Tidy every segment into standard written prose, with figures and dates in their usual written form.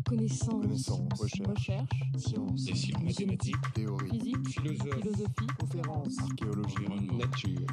Connaissance, recherche, sciences, mathématiques, théorie, physique, philosophie, conférences, archéologie, nature.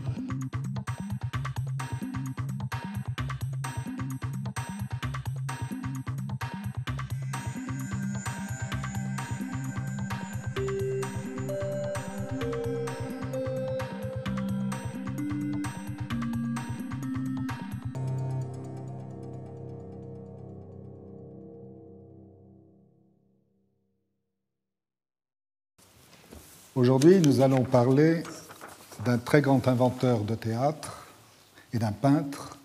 Aujourd'hui, nous allons parler d'un très grand inventeur de théâtre et d'un peintre,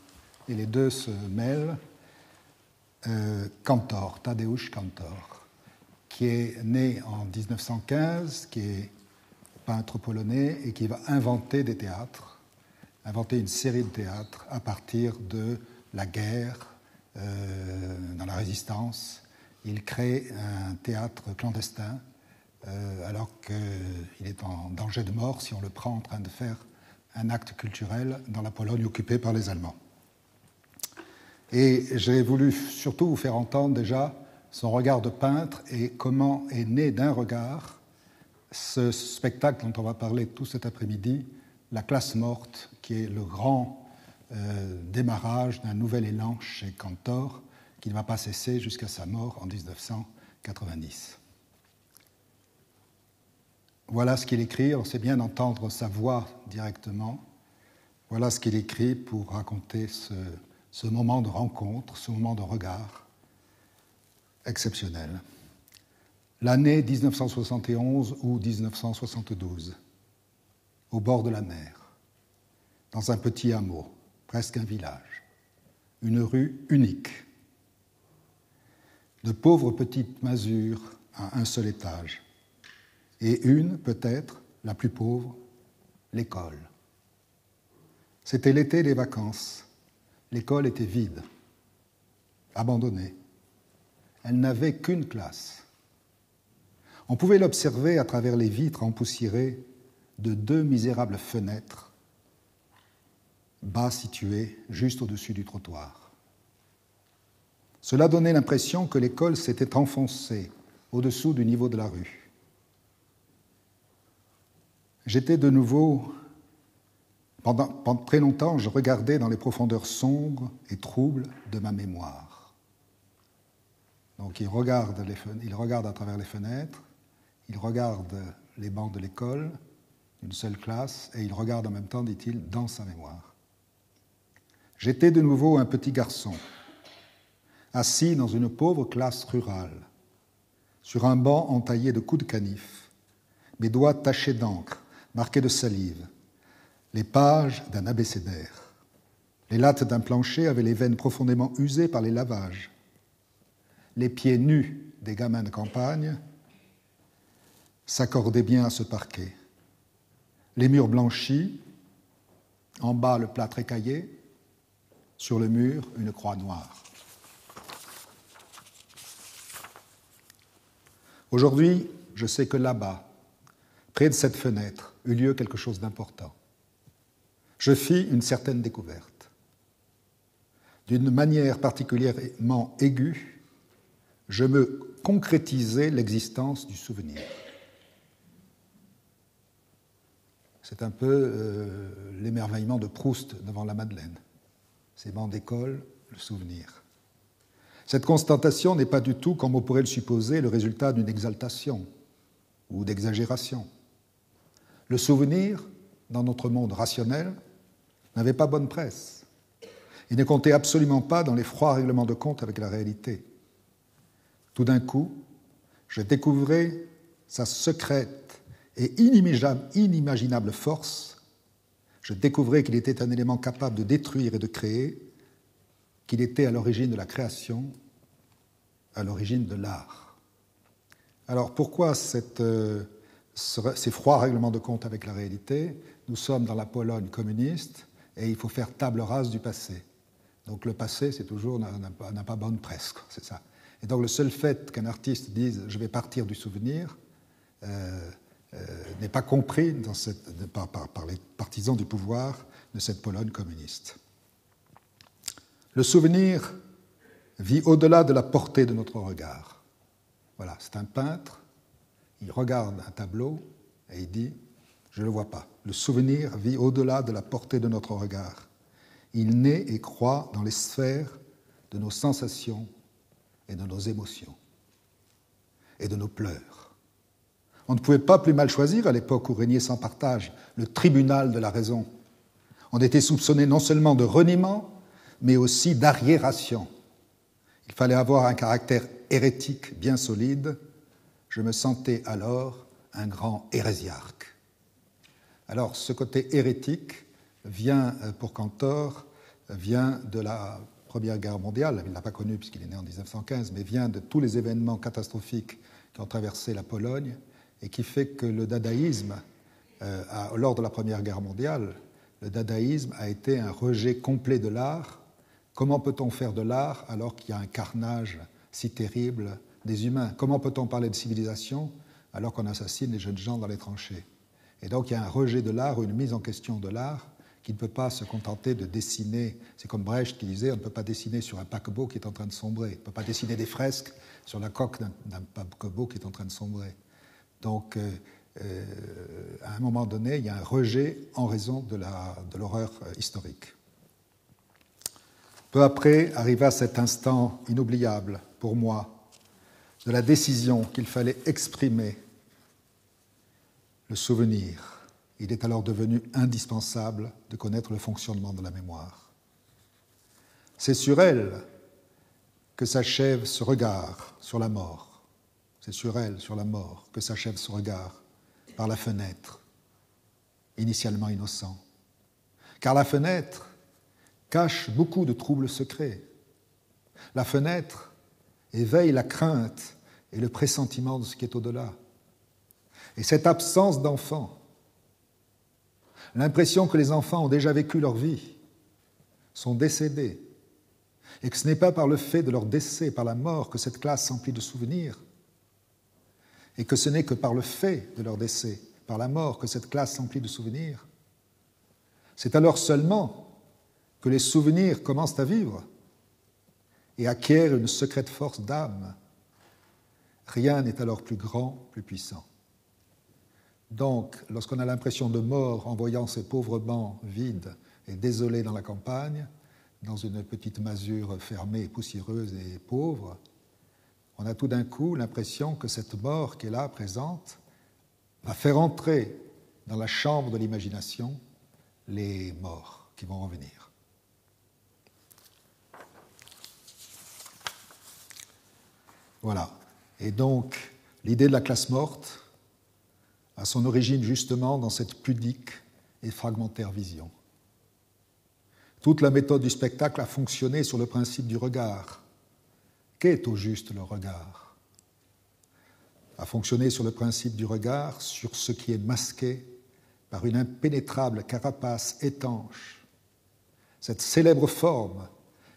et les deux se mêlent, Cantor, Tadeusz Cantor, qui est né en 1915, qui est peintre polonais et qui va inventer des théâtres, inventer une série de théâtres à partir de la guerre, dans la résistance. Il crée un théâtre clandestin alors qu'il est en danger de mort si on le prend en train de faire un acte culturel dans la Pologne occupée par les Allemands. Et j'ai voulu surtout vous faire entendre déjà son regard de peintre et comment est né d'un regard ce spectacle dont on va parler tout cet après-midi, La classe morte, qui est le grand démarrage d'un nouvel élan chez Cantor, qui ne va pas cesser jusqu'à sa mort en 1990. Voilà ce qu'il écrit, on sait bien d'entendre sa voix directement. Voilà ce qu'il écrit pour raconter ce moment de rencontre, ce moment de regard exceptionnel. L'année 1971 ou 1972, au bord de la mer, dans un petit hameau, presque un village, une rue unique, de pauvres petites masures à un seul étage, et une, peut-être, la plus pauvre, l'école. C'était l'été des vacances. L'école était vide, abandonnée. Elle n'avait qu'une classe. On pouvait l'observer à travers les vitres empoussiérées de deux misérables fenêtres, bas situées juste au-dessus du trottoir. Cela donnait l'impression que l'école s'était enfoncée au-dessous du niveau de la rue. J'étais de nouveau, pendant très longtemps, je regardais dans les profondeurs sombres et troubles de ma mémoire. Donc il regarde à travers les fenêtres, il regarde les bancs de l'école, une seule classe, et il regarde en même temps, dit-il, dans sa mémoire. J'étais de nouveau un petit garçon, assis dans une pauvre classe rurale, sur un banc entaillé de coups de canif, mes doigts tachés d'encre, marqués de salive, les pages d'un abécédaire. Les lattes d'un plancher avaient les veines profondément usées par les lavages. Les pieds nus des gamins de campagne s'accordaient bien à ce parquet. Les murs blanchis, en bas le plâtre écaillé, sur le mur une croix noire. Aujourd'hui, je sais que là-bas, près de cette fenêtre, eut lieu quelque chose d'important. Je fis une certaine découverte. D'une manière particulièrement aiguë, je me concrétisais l'existence du souvenir. C'est un peu l'émerveillement de Proust devant la Madeleine. Ces bancs d'école, le souvenir. Cette constatation n'est pas du tout, comme on pourrait le supposer, le résultat d'une exaltation ou d'exagération. Le souvenir, dans notre monde rationnel, n'avait pas bonne presse. Il ne comptait absolument pas dans les froids règlements de compte avec la réalité. Tout d'un coup, je découvrais sa secrète et inimaginable force. Je découvrais qu'il était un élément capable de détruire et de créer, qu'il était à l'origine de la création, à l'origine de l'art. Alors pourquoi ces froids règlements de compte avec la réalité? Nous sommes dans la Pologne communiste et il faut faire table rase du passé. Donc le passé, c'est toujours n'a pas bonne presse, quoi, c'est ça. Et donc le seul fait qu'un artiste dise « je vais partir du souvenir » n'est pas compris par les partisans du pouvoir de cette Pologne communiste. Le souvenir vit au-delà de la portée de notre regard. Voilà, c'est un peintre, il regarde un tableau et il dit « Je ne le vois pas. Le souvenir vit au-delà de la portée de notre regard. Il naît et croît dans les sphères de nos sensations et de nos émotions et de nos pleurs. On ne pouvait pas plus mal choisir à l'époque où régnait sans partage le tribunal de la raison. On était soupçonné non seulement de reniement, mais aussi d'arriération. Il fallait avoir un caractère hérétique bien solide. Je me sentais alors un grand hérésiarque. » Alors, ce côté hérétique vient, pour Cantor, vient de la Première Guerre mondiale. Il ne l'a pas connu puisqu'il est né en 1915, mais vient de tous les événements catastrophiques qui ont traversé la Pologne et qui fait que le dadaïsme, lors de la Première Guerre mondiale, le dadaïsme a été un rejet complet de l'art. Comment peut-on faire de l'art alors qu'il y a un carnage si terrible des humains? Comment peut-on parler de civilisation alors qu'on assassine les jeunes gens dans les tranchées? Et donc il y a un rejet de l'art ou une mise en question de l'art qui ne peut pas se contenter de dessiner. C'est comme Brecht qui disait, on ne peut pas dessiner sur un paquebot qui est en train de sombrer. On ne peut pas dessiner des fresques sur la coque d'un paquebot qui est en train de sombrer. Donc, à un moment donné, il y a un rejet en raison de l'horreur historique. Peu après, arriva cet instant inoubliable pour moi de la décision qu'il fallait exprimer le souvenir. Il est alors devenu indispensable de connaître le fonctionnement de la mémoire. C'est sur elle que s'achève ce regard sur la mort. C'est sur elle, sur la mort, que s'achève ce regard par la fenêtre, initialement innocent. Car la fenêtre cache beaucoup de troubles secrets. La fenêtre éveille la crainte et le pressentiment de ce qui est au-delà. Et cette absence d'enfants, l'impression que les enfants ont déjà vécu leur vie, sont décédés, et que ce n'est pas par le fait de leur décès, par la mort, que cette classe s'emplit de souvenirs, et que ce n'est que par le fait de leur décès, par la mort, que cette classe s'emplit de souvenirs, c'est alors seulement que les souvenirs commencent à vivre et acquièrent une secrète force d'âme. Rien n'est alors plus grand, plus puissant. Donc, lorsqu'on a l'impression de mort en voyant ces pauvres bancs vides et désolés dans la campagne, dans une petite masure fermée, poussiéreuse et pauvre, on a tout d'un coup l'impression que cette mort qui est là, présente, va faire entrer dans la chambre de l'imagination les morts qui vont revenir. Voilà. Et donc, l'idée de la classe morte a son origine justement dans cette pudique et fragmentaire vision. Toute la méthode du spectacle a fonctionné sur le principe du regard. Qu'est au juste le regard? A fonctionné sur le principe du regard, sur ce qui est masqué par une impénétrable carapace étanche. Cette célèbre forme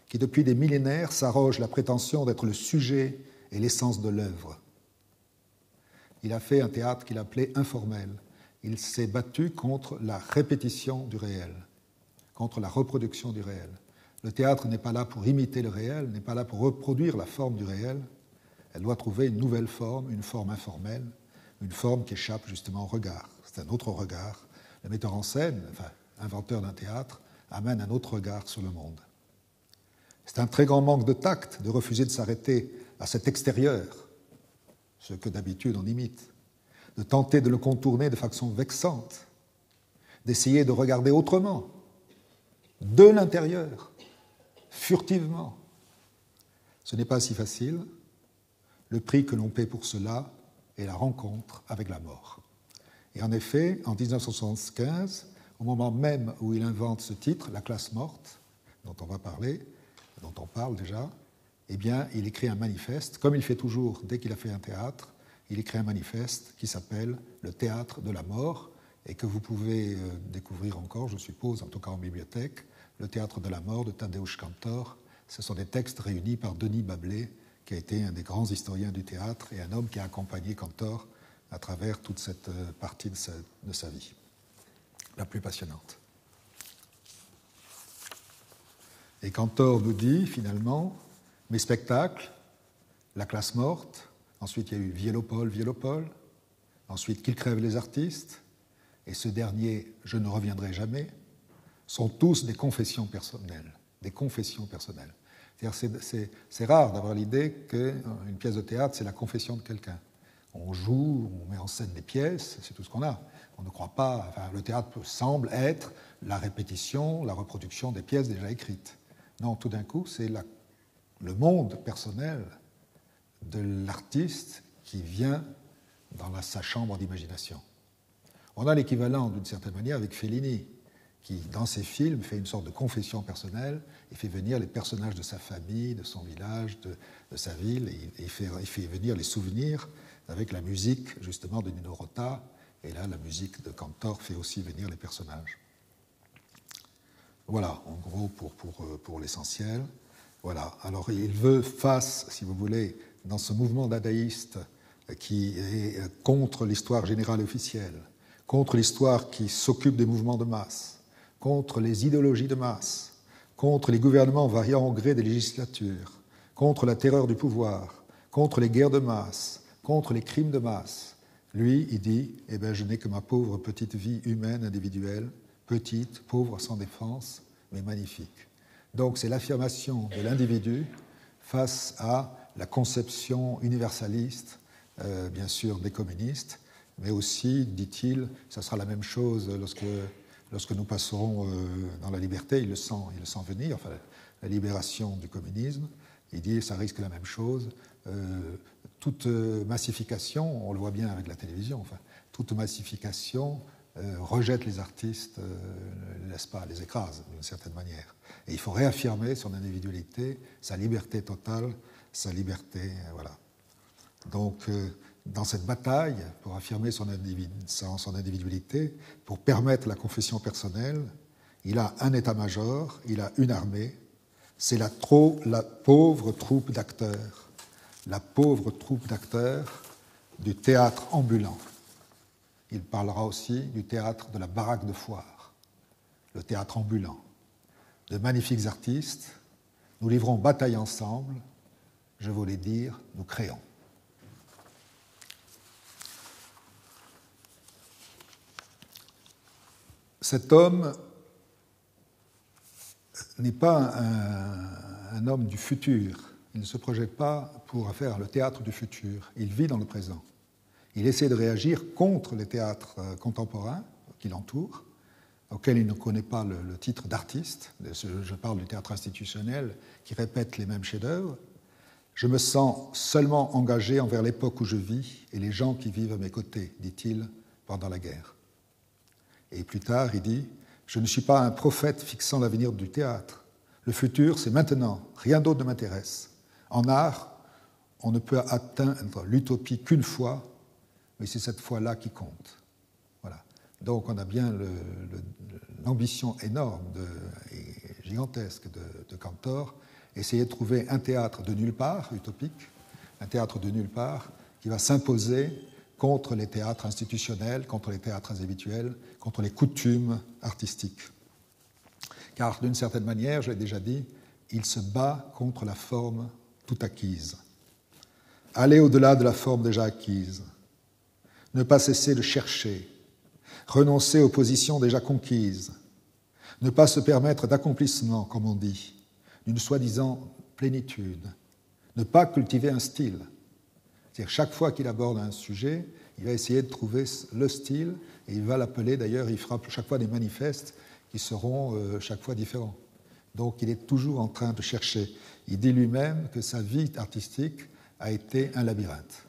qui, depuis des millénaires, s'arroge la prétention d'être le sujet et l'essence de l'œuvre. Il a fait un théâtre qu'il appelait informel. Il s'est battu contre la répétition du réel, contre la reproduction du réel. Le théâtre n'est pas là pour imiter le réel, n'est pas là pour reproduire la forme du réel. Elle doit trouver une nouvelle forme, une forme informelle, une forme qui échappe justement au regard. C'est un autre regard. Le metteur en scène, enfin, inventeur d'un théâtre, amène un autre regard sur le monde. C'est un très grand manque de tact de refuser de s'arrêter à cet extérieur, ce que d'habitude on imite, de tenter de le contourner de façon vexante, d'essayer de regarder autrement, de l'intérieur, furtivement. Ce n'est pas si facile. Le prix que l'on paie pour cela est la rencontre avec la mort. Et en effet, en 1975, au moment même où il invente ce titre, La classe morte, dont on va parler, dont on parle déjà, eh bien, il écrit un manifeste, comme il fait toujours dès qu'il a fait un théâtre, il écrit un manifeste qui s'appelle « Le théâtre de la mort » et que vous pouvez découvrir encore, je suppose, en tout cas en bibliothèque, « Le théâtre de la mort » de Tadeusz Kantor. Ce sont des textes réunis par Denis Bablé, qui a été un des grands historiens du théâtre et un homme qui a accompagné Kantor à travers toute cette partie de sa vie, la plus passionnante. Et Kantor nous dit, finalement, mes spectacles, La classe morte, Ensuite, il y a eu Viellopol. Ensuite, Qu'il crève les artistes. Et ce dernier, Je ne reviendrai jamais, sont tous des confessions personnelles. Des confessions personnelles. C'est rare d'avoir l'idée qu'une pièce de théâtre, c'est la confession de quelqu'un. On joue, on met en scène des pièces, c'est tout ce qu'on a. On ne croit pas. Enfin, le théâtre semble être la répétition, la reproduction des pièces déjà écrites. Non, tout d'un coup, c'est le monde personnel de l'artiste qui vient dans sa chambre d'imagination. On a l'équivalent, d'une certaine manière, avec Fellini, qui, dans ses films, fait une sorte de confession personnelle et fait venir les personnages de sa famille, de son village, de sa ville, et il fait venir les souvenirs avec la musique, justement, de Nino Rota, et là, la musique de Cantor fait aussi venir les personnages. Voilà, en gros, pour l'essentiel. Voilà. Alors, il veut, face, si vous voulez, dans ce mouvement dadaïste qui est contre l'histoire générale et officielle, contre l'histoire qui s'occupe des mouvements de masse, contre les idéologies de masse, contre les gouvernements variant au gré des législatures, contre la terreur du pouvoir, contre les guerres de masse, contre les crimes de masse. Lui, il dit, eh bien, je n'ai que ma pauvre petite vie humaine, individuelle, petite, pauvre, sans défense, mais magnifique. Donc c'est l'affirmation de l'individu face à la conception universaliste, bien sûr, des communistes, mais aussi, dit-il, ça sera la même chose lorsque nous passerons dans la liberté, il le sent venir, enfin la libération du communisme, il dit ça risque la même chose. Toute massification, on le voit bien avec la télévision, enfin, toute massification rejette les artistes, ne laisse pas, les écrase d'une certaine manière. Et il faut réaffirmer son individualité, sa liberté totale, sa liberté, voilà. Donc, dans cette bataille, pour affirmer son individualité, pour permettre la confession personnelle, il a un état-major, il a une armée, c'est la pauvre troupe d'acteurs, la pauvre troupe d'acteurs du théâtre ambulant. Il parlera aussi du théâtre de la baraque de foire, le théâtre ambulant. De magnifiques artistes, nous livrons bataille ensemble, je voulais dire, nous créons. Cet homme n'est pas un homme du futur. Il ne se projette pas pour faire le théâtre du futur. Il vit dans le présent. Il essaie de réagir contre les théâtres contemporains qui l'entourent, auxquels il ne connaît pas le titre d'artiste. Je parle du théâtre institutionnel qui répète les mêmes chefs-d'œuvre. Je me sens seulement engagé envers l'époque où je vis et les gens qui vivent à mes côtés, dit-il, pendant la guerre. Et plus tard, il dit « Je ne suis pas un prophète fixant l'avenir du théâtre. Le futur, c'est maintenant. Rien d'autre ne m'intéresse. En art, on ne peut atteindre l'utopie qu'une fois, mais c'est cette fois-là qui compte. » Voilà. Donc on a bien l'ambition énorme et gigantesque de Cantor, essayer de trouver un théâtre de nulle part, utopique, un théâtre de nulle part, qui va s'imposer contre les théâtres institutionnels, contre les théâtres habituels, contre les coutumes artistiques. Car d'une certaine manière, je l'ai déjà dit, il se bat contre la forme tout acquise. Aller au-delà de la forme déjà acquise, ne pas cesser de chercher, renoncer aux positions déjà conquises, ne pas se permettre d'accomplissement, comme on dit, d'une soi-disant plénitude, ne pas cultiver un style. C'est-à-dire chaque fois qu'il aborde un sujet, il va essayer de trouver le style, et il va l'appeler, d'ailleurs, il fera chaque fois des manifestes qui seront chaque fois différents. Donc il est toujours en train de chercher. Il dit lui-même que sa vie artistique a été un labyrinthe.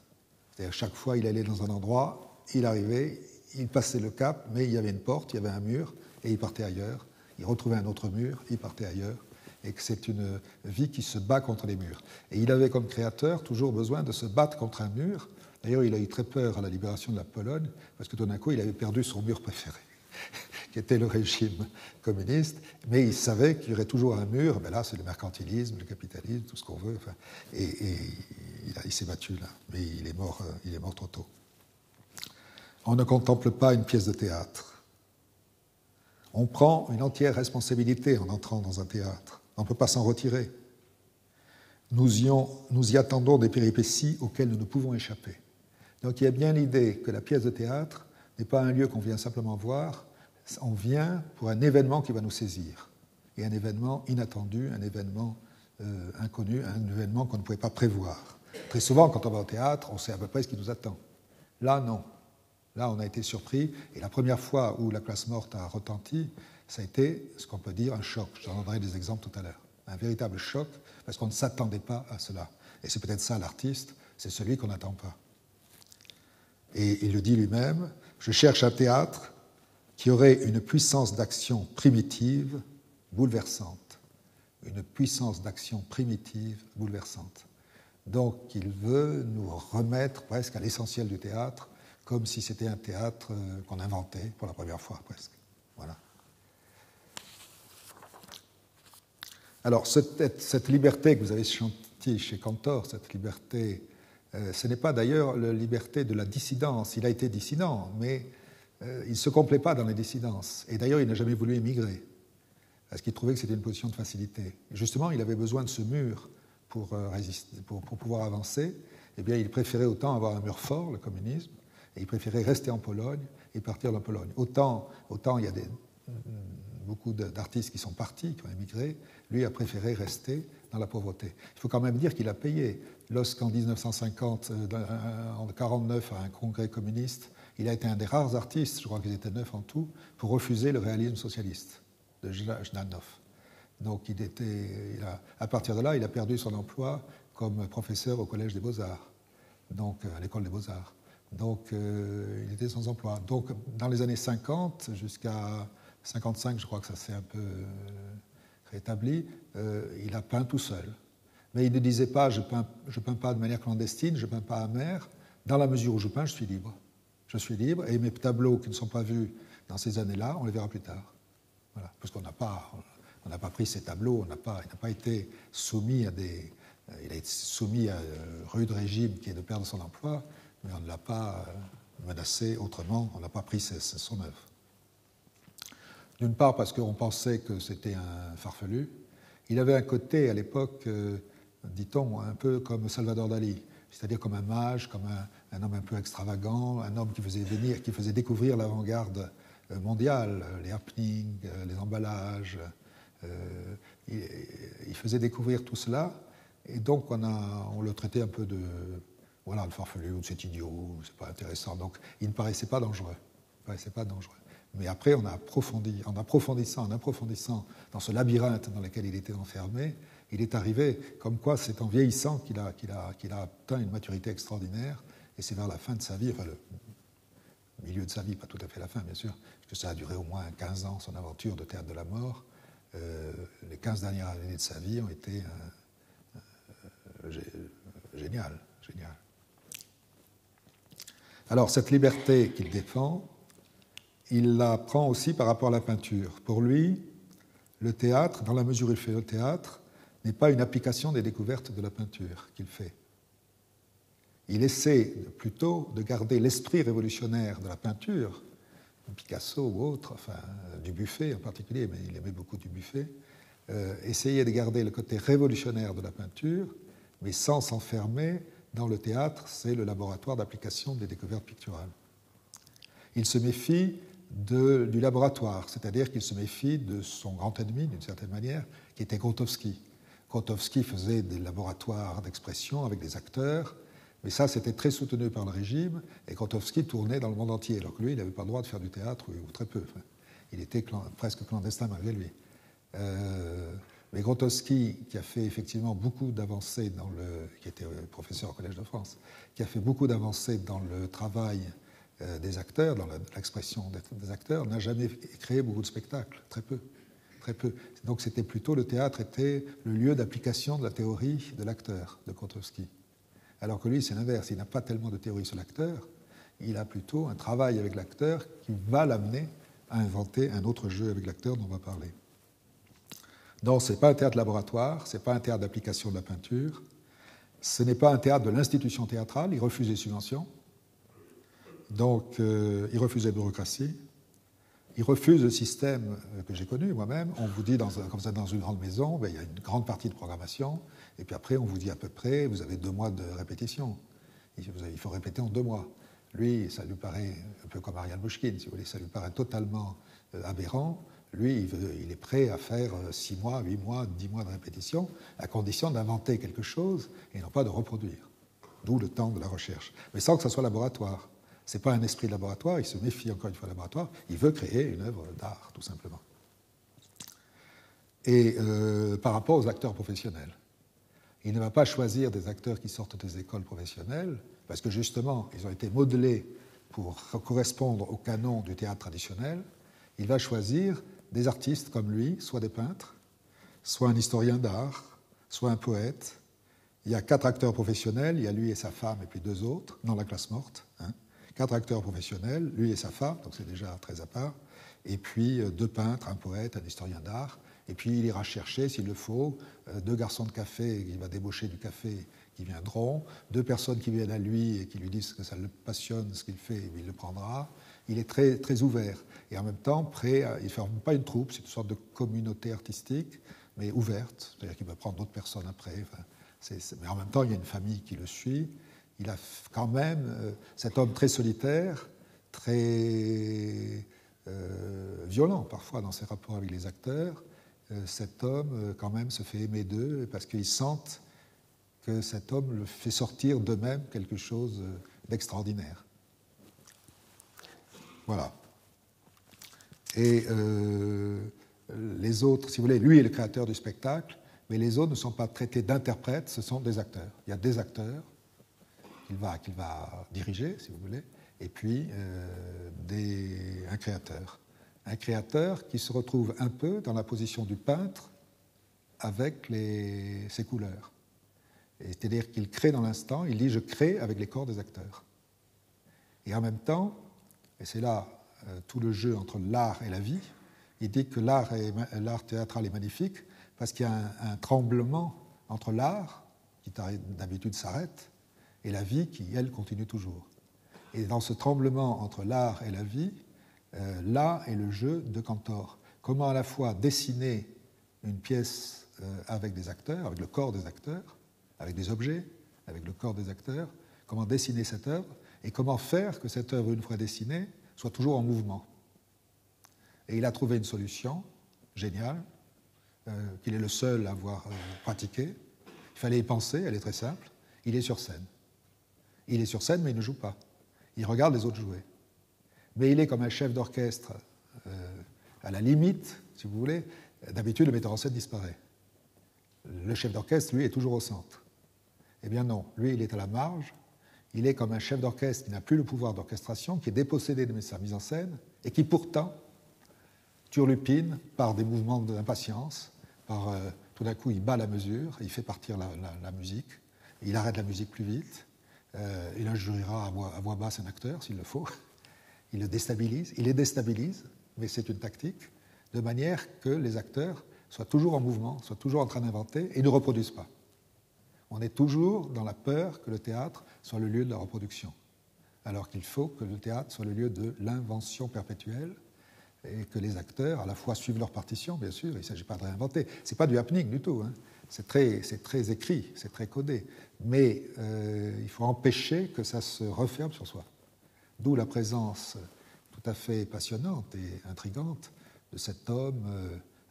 C'est-à-dire chaque fois il allait dans un endroit, il arrivait, il passait le cap, mais il y avait une porte, il y avait un mur, et il partait ailleurs. Il retrouvait un autre mur, il partait ailleurs. Et que c'est une vie qui se bat contre les murs. Et il avait comme créateur toujours besoin de se battre contre un mur. D'ailleurs, il a eu très peur à la libération de la Pologne, parce que tout d'un coup, il avait perdu son mur préféré, qui était le régime communiste, mais il savait qu'il y aurait toujours un mur. Ben là, c'est le mercantilisme, le capitalisme, tout ce qu'on veut. Enfin, et il s'est battu là, mais il est mort trop tôt. On ne contemple pas une pièce de théâtre. On prend une entière responsabilité en entrant dans un théâtre. On ne peut pas s'en retirer. nous y attendons des péripéties auxquelles nous ne pouvons échapper. Donc il y a bien l'idée que la pièce de théâtre n'est pas un lieu qu'on vient simplement voir, on vient pour un événement qui va nous saisir. Et un événement inattendu, un événement inconnu, un événement qu'on ne pouvait pas prévoir. Très souvent, quand on va au théâtre, on sait à peu près ce qui nous attend. Là, non. Là, on a été surpris. Et la première fois où la place morte a retenti, ça a été ce qu'on peut dire un choc. Je donnerai des exemples tout à l'heure. Un véritable choc, parce qu'on ne s'attendait pas à cela. Et c'est peut-être ça l'artiste, c'est celui qu'on n'attend pas. Et il le dit lui-même, je cherche un théâtre qui aurait une puissance d'action primitive, bouleversante. Une puissance d'action primitive, bouleversante. Donc il veut nous remettre presque à l'essentiel du théâtre, comme si c'était un théâtre qu'on inventait pour la première fois presque. Voilà. Alors cette liberté que vous avez chantiez chez Cantor, cette liberté, ce n'est pas d'ailleurs la liberté de la dissidence. Il a été dissident, mais il ne se complaît pas dans les dissidences. Et d'ailleurs, il n'a jamais voulu émigrer, parce qu'il trouvait que c'était une position de facilité. Et justement, il avait besoin de ce mur pour pouvoir avancer. Eh bien, il préférait autant avoir un mur fort, le communisme, et il préférait rester en Pologne et partir de Pologne. Autant il y a beaucoup d'artistes qui sont partis, qui ont émigré, lui a préféré rester dans la pauvreté. Il faut quand même dire qu'il a payé. Lorsqu'en 1950, en 1949, à un congrès communiste, il a été un des rares artistes, je crois qu'ils étaient 9 en tout, pour refuser le réalisme socialiste de Zhdanov. Donc à partir de là, il a perdu son emploi comme professeur au Collège des Beaux-Arts, donc à l'École des Beaux-Arts. Donc il était sans emploi. Donc dans les années 50 jusqu'à 55, je crois que ça s'est un peu rétabli, il a peint tout seul. Mais il ne disait pas je peins pas de manière clandestine, je peins pas amer. Dans la mesure où je peins, je suis libre. Je suis libre et mes tableaux qui ne sont pas vus dans ces années-là, on les verra plus tard. Voilà. Parce qu'on n'a pas pris ces tableaux, il n'a pas été soumis à il a été soumis à un rude régime qui est de perdre son emploi, mais on ne l'a pas menacé autrement, on n'a pas pris son œuvre. D'une part parce qu'on pensait que c'était un farfelu. Il avait un côté à l'époque, dit-on, un peu comme Salvador Dali, c'est-à-dire comme un mage, comme un homme un peu extravagant, un homme qui faisait découvrir l'avant-garde mondiale, les happenings, les emballages. Il faisait découvrir tout cela, et donc on le traitait un peu de voilà, le farfelu, ou c'est idiot, c'est pas intéressant. Donc il ne paraissait pas dangereux. Mais après, en approfondissant dans ce labyrinthe dans lequel il était enfermé, il est arrivé, comme quoi c'est en vieillissant qu'il a atteint une maturité extraordinaire, et c'est vers la fin de sa vie, enfin le milieu de sa vie, pas tout à fait la fin bien sûr, parce que ça a duré au moins 15 ans, son aventure de théâtre de la mort. Les 15 dernières années de sa vie ont été géniales. Alors cette liberté qu'il défend, il la prend aussi par rapport à la peinture. Pour lui, le théâtre, dans la mesure où il fait le théâtre, n'est pas une application des découvertes de la peinture qu'il fait. Il essaie plutôt de garder l'esprit révolutionnaire de la peinture, Picasso ou autre, enfin Dubuffet en particulier, mais il aimait beaucoup Dubuffet, essayer de garder le côté révolutionnaire de la peinture, mais sans s'enfermer dans le théâtre, c'est le laboratoire d'application des découvertes picturales. Il se méfie du laboratoire, c'est-à-dire qu'il se méfie de son grand ennemi, d'une certaine manière, qui était Grotowski. Grotowski faisait des laboratoires d'expression avec des acteurs, mais ça, c'était très soutenu par le régime, et Grotowski tournait dans le monde entier, alors que lui, il n'avait pas le droit de faire du théâtre, ou très peu. Enfin, il était presque clandestin malgré lui. Mais Grotowski, qui a fait effectivement beaucoup d'avancées qui était professeur au Collège de France, qui a fait beaucoup d'avancées dans le travail des acteurs, dans l'expression des acteurs, n'a jamais créé beaucoup de spectacles, très peu. Donc c'était plutôt, le théâtre était le lieu d'application de la théorie de l'acteur, de Grotowski. Alors que lui, c'est l'inverse, il n'a pas tellement de théorie sur l'acteur, il a plutôt un travail avec l'acteur qui va l'amener à inventer un autre jeu avec l'acteur dont on va parler. Donc ce n'est pas un théâtre laboratoire, ce n'est pas un théâtre d'application de la peinture, ce n'est pas un théâtre de l'institution théâtrale, il refuse les subventions, donc il refuse la bureaucratie, Il refuse le système que j'ai connu moi-même. On vous dit, comme ça, dans une grande maison, ben, il y a une grande partie de programmation, et puis après, on vous dit à peu près, vous avez 2 mois de répétition. Il faut répéter en 2 mois. Lui, ça lui paraît, un peu comme Ariane Mouchkine, si vous voulez, ça lui paraît totalement aberrant. Lui, il est prêt à faire 6 mois, 8 mois, 10 mois de répétition, à condition d'inventer quelque chose et non pas de reproduire. D'où le temps de la recherche. Mais sans que ça soit laboratoire. Ce n'est pas un esprit de laboratoire, il se méfie encore une fois laboratoire, il veut créer une œuvre d'art, tout simplement. Et par rapport aux acteurs professionnels, il ne va pas choisir des acteurs qui sortent des écoles professionnelles, parce que justement, ils ont été modelés pour correspondre au canon du théâtre traditionnel. Il va choisir des artistes comme lui, soit des peintres, soit un historien d'art, soit un poète. Il y a 4 acteurs professionnels, il y a lui et sa femme et puis 2 autres, dans la classe morte. 4 acteurs professionnels, lui et sa femme, donc c'est déjà très à part, et puis 2 peintres, un poète, un historien d'art, et puis il ira chercher, s'il le faut, 2 garçons de café, il va débaucher du café qui viendront, 2 personnes qui viennent à lui et qui lui disent que ça le passionne, ce qu'il fait, et il le prendra. Il est très, très ouvert, et en même temps prêt il ne forme pas une troupe, c'est une sorte de communauté artistique, mais ouverte, c'est-à-dire qu'il va prendre d'autres personnes après, mais en même temps il y a une famille qui le suit. Il a quand même cet homme très solitaire, très violent parfois dans ses rapports avec les acteurs. Cet homme quand même se fait aimer d'eux parce qu'ils sentent que cet homme le fait sortir d'eux-mêmes quelque chose d'extraordinaire. Voilà. Et les autres, si vous voulez, lui est le créateur du spectacle, mais les autres ne sont pas traités d'interprètes, ce sont des acteurs. Il y a des acteurs qu'il va diriger, si vous voulez, et puis un créateur. Un créateur qui se retrouve un peu dans la position du peintre avec ses couleurs. C'est-à-dire qu'il crée dans l'instant, il dit « je crée avec les corps des acteurs ». Et en même temps, et c'est là tout le jeu entre l'art et la vie, il dit que l'art théâtral est magnifique parce qu'il y a un tremblement entre l'art, qui d'habitude s'arrête, et la vie qui, elle, continue toujours. Et dans ce tremblement entre l'art et la vie, là est le jeu de Cantor. Comment à la fois dessiner une pièce avec des acteurs, avec le corps des acteurs, avec des objets, avec le corps des acteurs, comment dessiner cette œuvre, et comment faire que cette œuvre, une fois dessinée, soit toujours en mouvement. Et il a trouvé une solution géniale, qu'il est le seul à avoir pratiquée. Il fallait y penser, elle est très simple. Il est sur scène. Il est sur scène, mais il ne joue pas. Il regarde les autres jouer. Mais il est comme un chef d'orchestre, à la limite, si vous voulez. D'habitude, le metteur en scène disparaît. Le chef d'orchestre, lui, est toujours au centre. Eh bien non, lui, il est à la marge. Il est comme un chef d'orchestre qui n'a plus le pouvoir d'orchestration, qui est dépossédé de sa mise en scène, et qui pourtant turlupine par des mouvements d'impatience, tout d'un coup, il bat la mesure, il fait partir la musique, il arrête la musique plus vite. Il injuriera à voix basse un acteur, s'il le faut. Il le déstabilise. Il les déstabilise, mais c'est une tactique, de manière que les acteurs soient toujours en mouvement, soient toujours en train d'inventer et ne reproduisent pas. On est toujours dans la peur que le théâtre soit le lieu de la reproduction, alors qu'il faut que le théâtre soit le lieu de l'invention perpétuelle et que les acteurs, à la fois, suivent leur partition, bien sûr, il ne s'agit pas de réinventer. Ce n'est pas du happening du tout, hein. C'est très écrit, c'est très codé. Mais il faut empêcher que ça se referme sur soi. D'où la présence tout à fait passionnante et intrigante de cet homme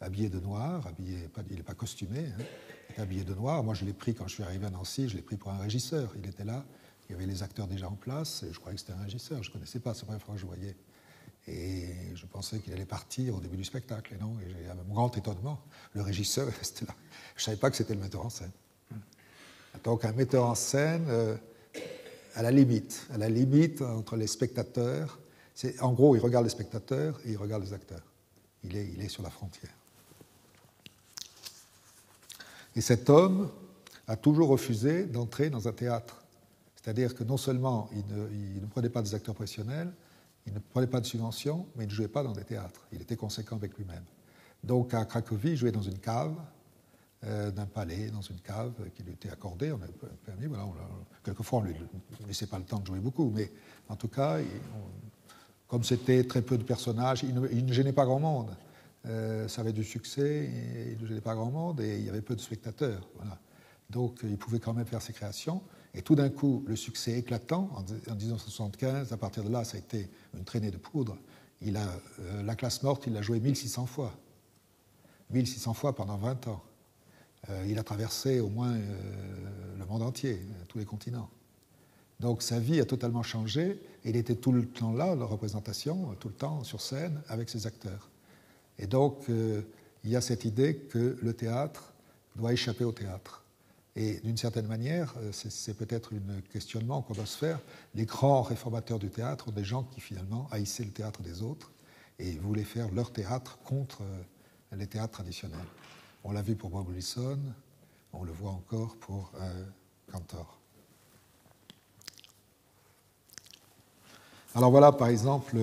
habillé de noir, il n'est pas costumé, hein, il est habillé de noir. Moi, je l'ai pris quand je suis arrivé à Nancy, je l'ai pris pour un régisseur. Il était là, il y avait les acteurs déjà en place, et je croyais que c'était un régisseur, je ne connaissais pas, c'est la première fois que je le voyais. Et je pensais qu'il allait partir au début du spectacle. Et non, et j'ai, à mon grand étonnement, le régisseur restait là. Je ne savais pas que c'était le metteur en scène. Donc un metteur en scène à la limite entre les spectateurs. En gros, il regarde les spectateurs et il regarde les acteurs. Il est sur la frontière. Et cet homme a toujours refusé d'entrer dans un théâtre. C'est-à-dire que non seulement il ne prenait pas des acteurs professionnels, il ne prenait pas de subventions, mais il ne jouait pas dans des théâtres. Il était conséquent avec lui-même. Donc à Cracovie, il jouait dans une cave d'un palais, dans une cave qui lui était accordée. On a permis, voilà, quelquefois, on ne lui laissait pas le temps de jouer beaucoup, mais en tout cas, Comme c'était très peu de personnages, il ne gênait pas grand monde. Ça avait du succès, et il ne gênait pas grand monde, et il y avait peu de spectateurs. Voilà. Donc il pouvait quand même faire ses créations. Et tout d'un coup, le succès éclatant, en 1975, à partir de là, ça a été une traînée de poudre. La classe morte, il l'a joué 1600 fois. 1600 fois pendant 20 ans. Il a traversé au moins le monde entier, tous les continents. Donc sa vie a totalement changé, et il était tout le temps là, la représentation, tout le temps sur scène, avec ses acteurs. Et donc, il y a cette idée que le théâtre doit échapper au théâtre. Et d'une certaine manière, c'est peut-être un questionnement qu'on doit se faire. Les grands réformateurs du théâtre sont des gens qui finalement haïssaient le théâtre des autres et voulaient faire leur théâtre contre les théâtres traditionnels. On l'a vu pour Bob Wilson, on le voit encore pour Cantor. Alors voilà, par exemple,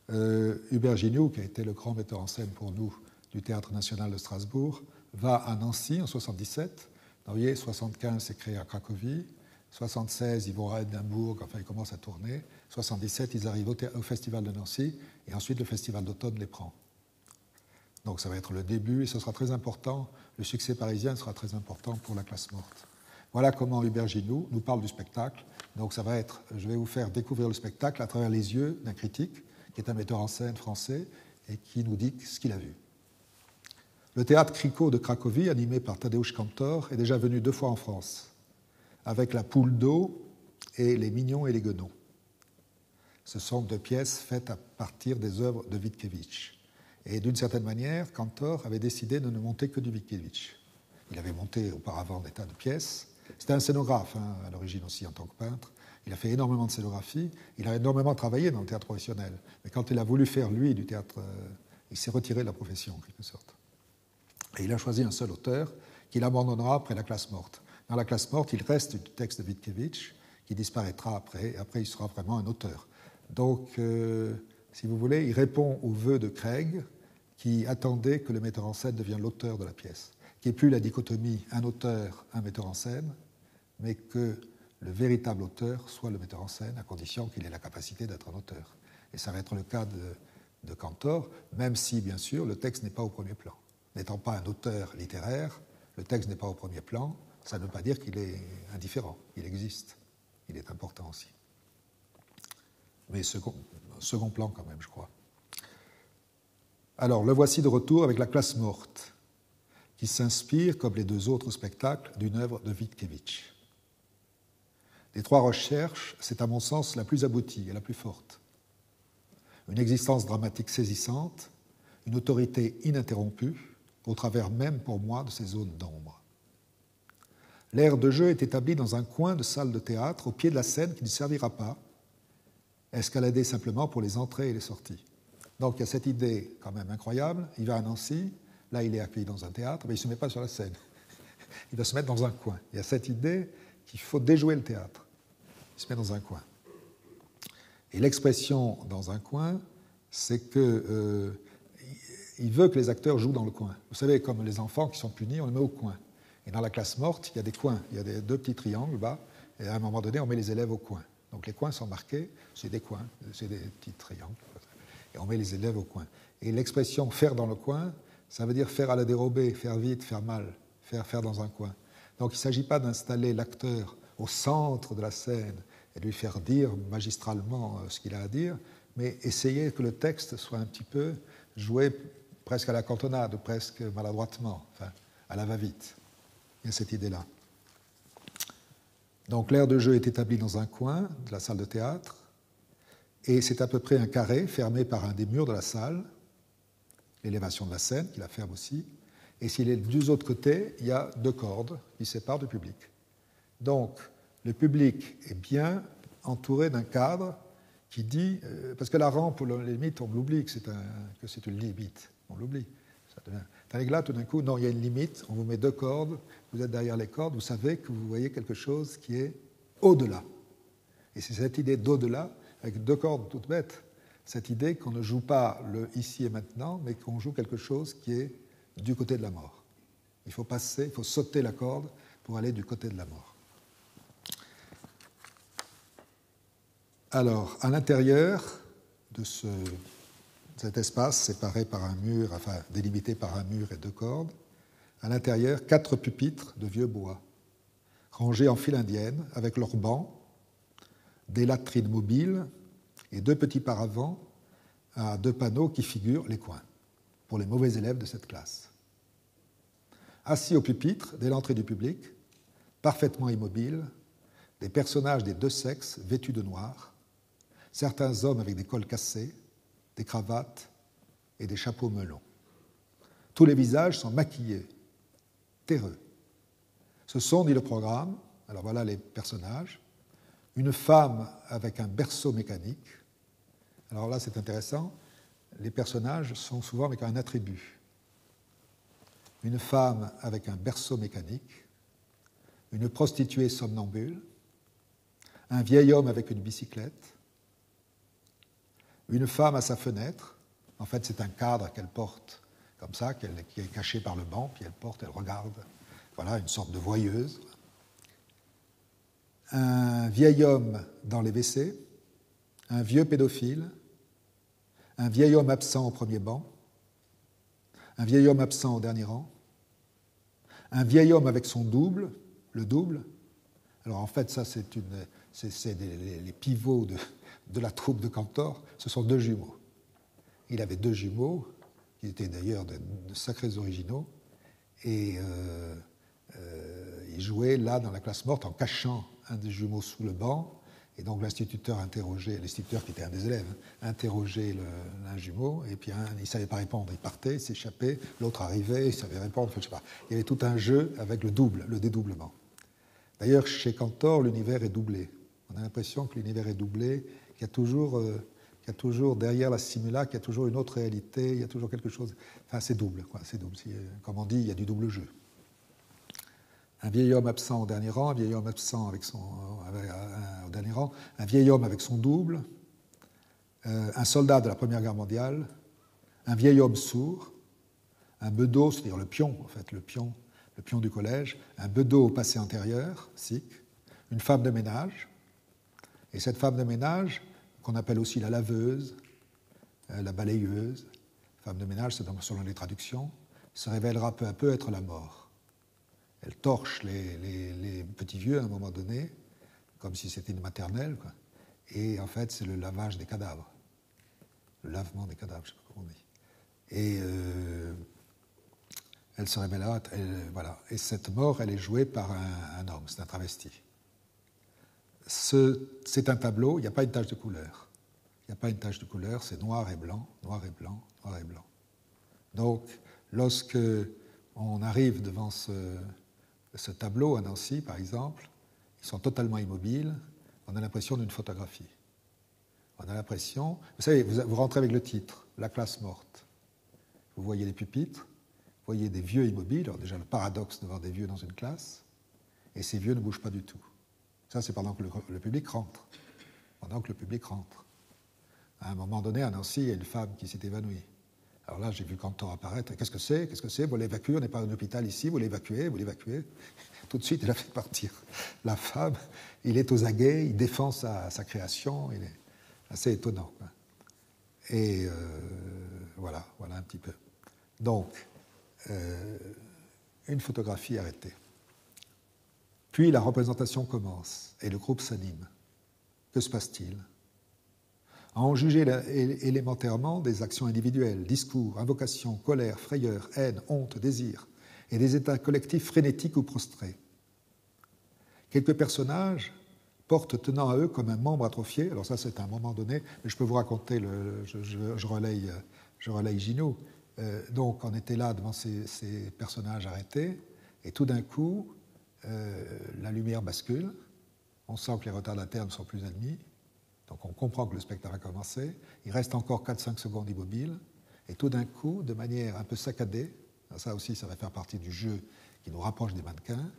Hubert Gignoux, qui a été le grand metteur en scène pour nous du Théâtre national de Strasbourg, va à Nancy en 1977. Vous voyez, 1975, c'est créé à Cracovie. 1976, ils vont à Édimbourg, enfin, ils commencent à tourner. 1977, ils arrivent au Festival de Nancy, et ensuite le Festival d'automne les prend. Donc ça va être le début, et ce sera très important. Le succès parisien sera très important pour la classe morte. Voilà comment Hubert Gignoux nous parle du spectacle. Donc ça va être, je vais vous faire découvrir le spectacle à travers les yeux d'un critique, qui est un metteur en scène français, et qui nous dit ce qu'il a vu. Le théâtre Kriko de Cracovie, animé par Tadeusz Kantor, est déjà venu 2 fois en France, avec La Poule d'eau et Les Mignons et les Guenons. Ce sont 2 pièces faites à partir des œuvres de Witkiewicz. Et d'une certaine manière, Kantor avait décidé de ne monter que du Witkiewicz. Il avait monté auparavant des tas de pièces. C'était un scénographe, à l'origine aussi en tant que peintre. Il a fait énormément de scénographie. Il a énormément travaillé dans le théâtre professionnel. Mais quand il a voulu faire, lui, du théâtre, il s'est retiré de la profession, en quelque sorte. Et il a choisi un seul auteur qu'il abandonnera après La classe morte. Dans La classe morte, il reste du texte de Witkiewicz qui disparaîtra après, et après il sera vraiment un auteur. Donc, si vous voulez, il répond au vœu de Craig qui attendait que le metteur en scène devienne l'auteur de la pièce, qui n'est plus la dichotomie un auteur, un metteur en scène, mais que le véritable auteur soit le metteur en scène, à condition qu'il ait la capacité d'être un auteur. Et ça va être le cas de Kantor, même si, bien sûr, le texte n'est pas au premier plan. N'étant pas un auteur littéraire, le texte n'est pas au premier plan, ça ne veut pas dire qu'il est indifférent, il existe, il est important aussi. Mais second plan quand même, je crois. Alors, le voici de retour avec La classe morte, qui s'inspire, comme les 2 autres spectacles, d'une œuvre de Witkiewicz. Des 3 recherches, c'est à mon sens la plus aboutie et la plus forte. Une existence dramatique saisissante, une autorité ininterrompue, au travers même pour moi de ces zones d'ombre. L'aire de jeu est établie dans un coin de salle de théâtre, au pied de la scène qui ne servira pas, escaladée simplement pour les entrées et les sorties. Donc il y a cette idée quand même incroyable, il va à Nancy, là il est accueilli dans un théâtre, mais il ne se met pas sur la scène, il va se mettre dans un coin. Il y a cette idée qu'il faut déjouer le théâtre, il se met dans un coin. Et l'expression dans un coin, c'est que il veut que les acteurs jouent dans le coin. Vous savez, comme les enfants qui sont punis, on les met au coin. Et dans La classe morte, il y a des coins, il y a 2 petits triangles bas, et à un moment donné, on met les élèves au coin. Donc les coins sont marqués, c'est des coins, c'est des petits triangles, et on met les élèves au coin. Et l'expression « faire dans le coin », ça veut dire faire à la dérobée, faire vite, faire mal, faire dans un coin. Donc il ne s'agit pas d'installer l'acteur au centre de la scène et de lui faire dire magistralement ce qu'il a à dire, mais essayer que le texte soit un petit peu joué presque à la cantonade, presque maladroitement, enfin, à la va-vite. Il y a cette idée-là. Donc l'aire de jeu est établie dans un coin de la salle de théâtre, et c'est à peu près un carré fermé par un des murs de la salle, l'élévation de la scène qui la ferme aussi, et s'il est du autre côté, il y a 2 cordes qui séparent du public. Donc le public est bien entouré d'un cadre qui dit, parce que la rampe, la limite, on l'oublie que c'est une limite, on l'oublie. Tandis que là, tout d'un coup, non, il y a une limite, on vous met 2 cordes, vous êtes derrière les cordes, vous savez que vous voyez quelque chose qui est au-delà. Et c'est cette idée d'au-delà, avec 2 cordes toutes bêtes, cette idée qu'on ne joue pas le ici et maintenant, mais qu'on joue quelque chose qui est du côté de la mort. Il faut passer, il faut sauter la corde pour aller du côté de la mort. Alors, à l'intérieur de cet espace séparé par un mur, enfin délimité par un mur et 2 cordes, à l'intérieur, 4 pupitres de vieux bois, rangés en file indienne, avec leurs bancs, des latrines mobiles et 2 petits paravents à 2 panneaux qui figurent les coins, pour les mauvais élèves de cette classe. Assis au pupitre, dès l'entrée du public, parfaitement immobiles, des personnages des 2 sexes vêtus de noir, certains hommes avec des cols cassés, des cravates et des chapeaux melons. Tous les visages sont maquillés, terreux. Ce sont, dit le programme, alors voilà les personnages, une femme avec un berceau mécanique. Alors là, c'est intéressant, les personnages sont souvent avec un attribut. Une femme avec un berceau mécanique, une prostituée somnambule, un vieil homme avec une bicyclette, une femme à sa fenêtre, en fait c'est un cadre qu'elle porte comme ça, qui est caché par le banc, puis elle regarde, voilà, une sorte de voyeuse. Un vieil homme dans les WC, un vieux pédophile, un vieil homme absent au premier banc, un vieil homme absent au dernier rang, un vieil homme avec son double, le double. Alors en fait, ça c'est les pivots de la troupe de Cantor, ce sont 2 jumeaux. Il avait 2 jumeaux, qui étaient d'ailleurs de sacrés originaux, et il jouait là dans la classe morte en cachant un des jumeaux sous le banc, et donc l'instituteur qui était un des élèves, interrogeait l'un jumeau, et puis il ne savait pas répondre, il partait, il s'échappait, l'autre arrivait, il savait répondre, je sais pas. Il y avait tout un jeu avec le double, le dédoublement. D'ailleurs, chez Cantor, l'univers est doublé. On a l'impression que l'univers est doublé, qu'il y a toujours derrière la simula, qu'il y a toujours une autre réalité, il y a toujours quelque chose. Enfin, c'est double, quoi. C'est double. Comme on dit, il y a du double jeu. Un vieil homme absent au dernier rang, un vieil homme absent au dernier rang, un vieil homme avec son double, un soldat de la Première Guerre mondiale, un vieil homme sourd, un bedeau, c'est-à-dire le pion, en fait, le pion du collège, un bedeau au passé antérieur, sikh, une femme de ménage, et cette femme de ménage, qu'on appelle aussi la laveuse, la balayeuse, femme de ménage, c'est selon les traductions, se révélera peu à peu être la mort. Elle torche les petits vieux à un moment donné, comme si c'était une maternelle, quoi. Et en fait, c'est le lavage des cadavres. Le lavement des cadavres, je ne sais pas comment on dit. Et elle se révélera, voilà. Et cette mort, elle est jouée par un homme, c'est un travesti. C'est un tableau, il n'y a pas une tache de couleur. Il n'y a pas une tache de couleur, c'est noir et blanc, noir et blanc, noir et blanc. Donc, lorsque on arrive devant ce tableau à Nancy, par exemple, ils sont totalement immobiles, on a l'impression d'une photographie. On a l'impression... Vous savez, vous rentrez avec le titre, La classe morte. Vous voyez les pupitres, vous voyez des vieux immobiles, alors déjà le paradoxe de voir des vieux dans une classe, et ces vieux ne bougent pas du tout. Ça, c'est pendant que le public rentre. Pendant que le public rentre. À un moment donné, à Nancy, il y a une femme qui s'est évanouie. Alors là, j'ai vu Cantor apparaître. Qu'est-ce que c'est? Qu'est-ce que c'est? Vous l'évacuez, on n'est pas à un hôpital ici, vous l'évacuez, vous l'évacuez. Tout de suite, il a fait partir la femme. Il est aux aguets, il défend sa création. Il est assez étonnant, quoi. Et voilà un petit peu. Donc, une photographie arrêtée. Puis la représentation commence et le groupe s'anime. Que se passe-t-il? À en juger élémentairement des actions individuelles, discours, invocations, colère, frayeur, haine, honte, désir, et des états collectifs frénétiques ou prostrés. Quelques personnages portent tenant à eux comme un membre atrophié, alors ça c'est à un moment donné, mais je peux vous raconter, je relaye Gino. Donc on était là devant ces personnages arrêtés, et tout d'un coup, la lumière bascule, on sent que les retardataires ne sont plus ennemis, donc on comprend que le spectacle a commencé, il reste encore 4-5 secondes immobiles, et tout d'un coup, de manière un peu saccadée, ça aussi ça va faire partie du jeu qui nous rapproche des mannequins,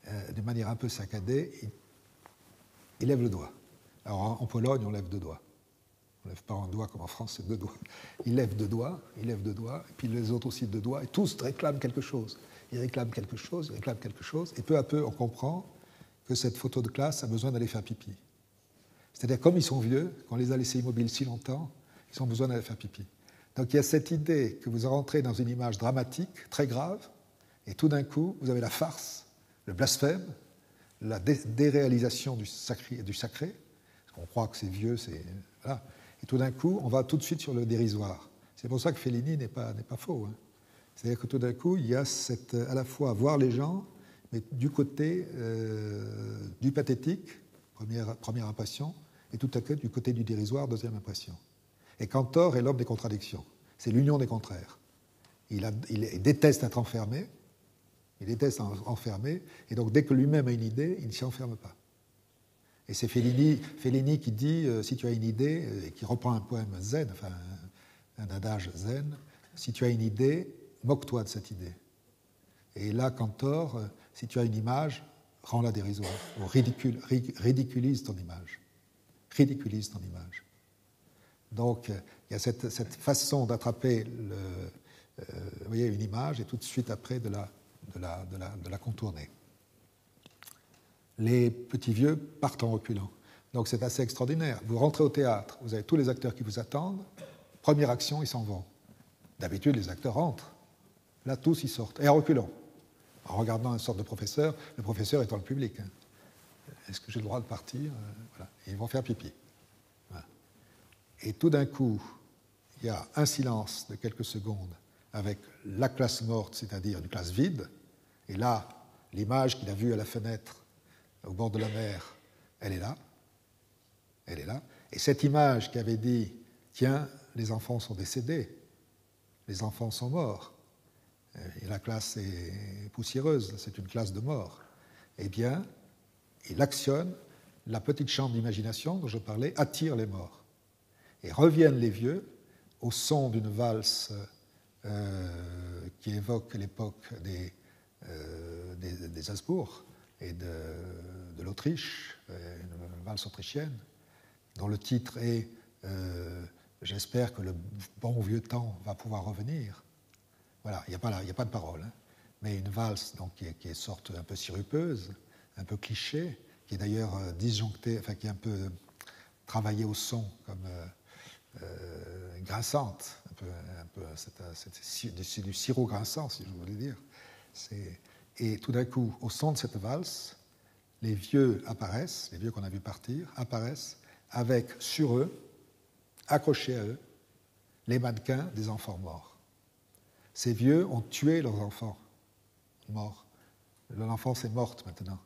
de manière un peu saccadée, il lève le doigt. Alors en Pologne, on lève 2 doigts. On ne lève pas un doigt comme en France, c'est 2 doigts. Il lève 2 doigts, et puis les autres aussi 2 doigts, et tous réclament quelque chose. Ils réclament quelque chose, et peu à peu, on comprend que cette photo de classe a besoin d'aller faire pipi. C'est-à-dire, comme ils sont vieux, qu'on les a laissés immobiles si longtemps, ils ont besoin d'aller faire pipi. Donc il y a cette idée que vous rentrez dans une image dramatique, très grave, et tout d'un coup, vous avez la farce, le blasphème, la déréalisation du sacré. On croit que c'est vieux, c'est... Voilà. Et tout d'un coup, on va tout de suite sur le dérisoire. C'est pour ça que Fellini n'est pas faux. Hein. C'est-à-dire que tout d'un coup, il y a à la fois voir les gens, mais du côté du pathétique, première impression, et tout à coup du côté du dérisoire, deuxième impression. Et Cantor est l'homme des contradictions. C'est l'union des contraires. Il déteste être enfermé, et donc dès que lui-même a une idée, il ne s'y enferme pas. Et c'est Fellini qui dit, si tu as une idée, et qui reprend un poème zen, enfin un adage zen, si tu as une idée, moque-toi de cette idée. Et là, Cantor, si tu as une image, rends-la dérisoire, ou ridiculise ton image. Ridiculise ton image. Donc, il y a cette façon d'attraper vous voyez, une image et tout de suite après de la contourner. Les petits vieux partent en reculant. Donc c'est assez extraordinaire. Vous rentrez au théâtre, vous avez tous les acteurs qui vous attendent. Première action, ils s'en vont. D'habitude, les acteurs rentrent. Là, tous, ils sortent. Et en reculant. En regardant une sorte de professeur, le professeur étant le public. Hein. Est-ce que j'ai le droit de partir? Voilà. Et ils vont faire pipi. Voilà. Et tout d'un coup, il y a un silence de quelques secondes avec la classe morte, c'est-à-dire une classe vide. Et là, l'image qu'il a vue à la fenêtre, au bord de la mer, elle est là. Elle est là. Et cette image qui avait dit, tiens, les enfants sont décédés, les enfants sont morts, et la classe est poussiéreuse, c'est une classe de mort, eh bien, il actionne la petite chambre d'imagination dont je parlais, attire les morts. Et reviennent les vieux au son d'une valse qui évoque l'époque des Habsbourg et de l'Autriche, une valse autrichienne, dont le titre est J'espère que le bon vieux temps va pouvoir revenir. Voilà, il n'y a pas de parole, hein, mais une valse donc, qui est sorte un peu sirupeuse, un peu cliché, qui est d'ailleurs disjonctée, enfin qui est un peu travaillée au son comme grinçante, c'est du sirop grinçant, si je voulais dire. Et tout d'un coup, au son de cette valse, les vieux apparaissent, les vieux qu'on a vus partir, apparaissent avec sur eux, accrochés à eux, les mannequins des enfants morts. Ces vieux ont tué leurs enfants morts. L'enfance est morte maintenant.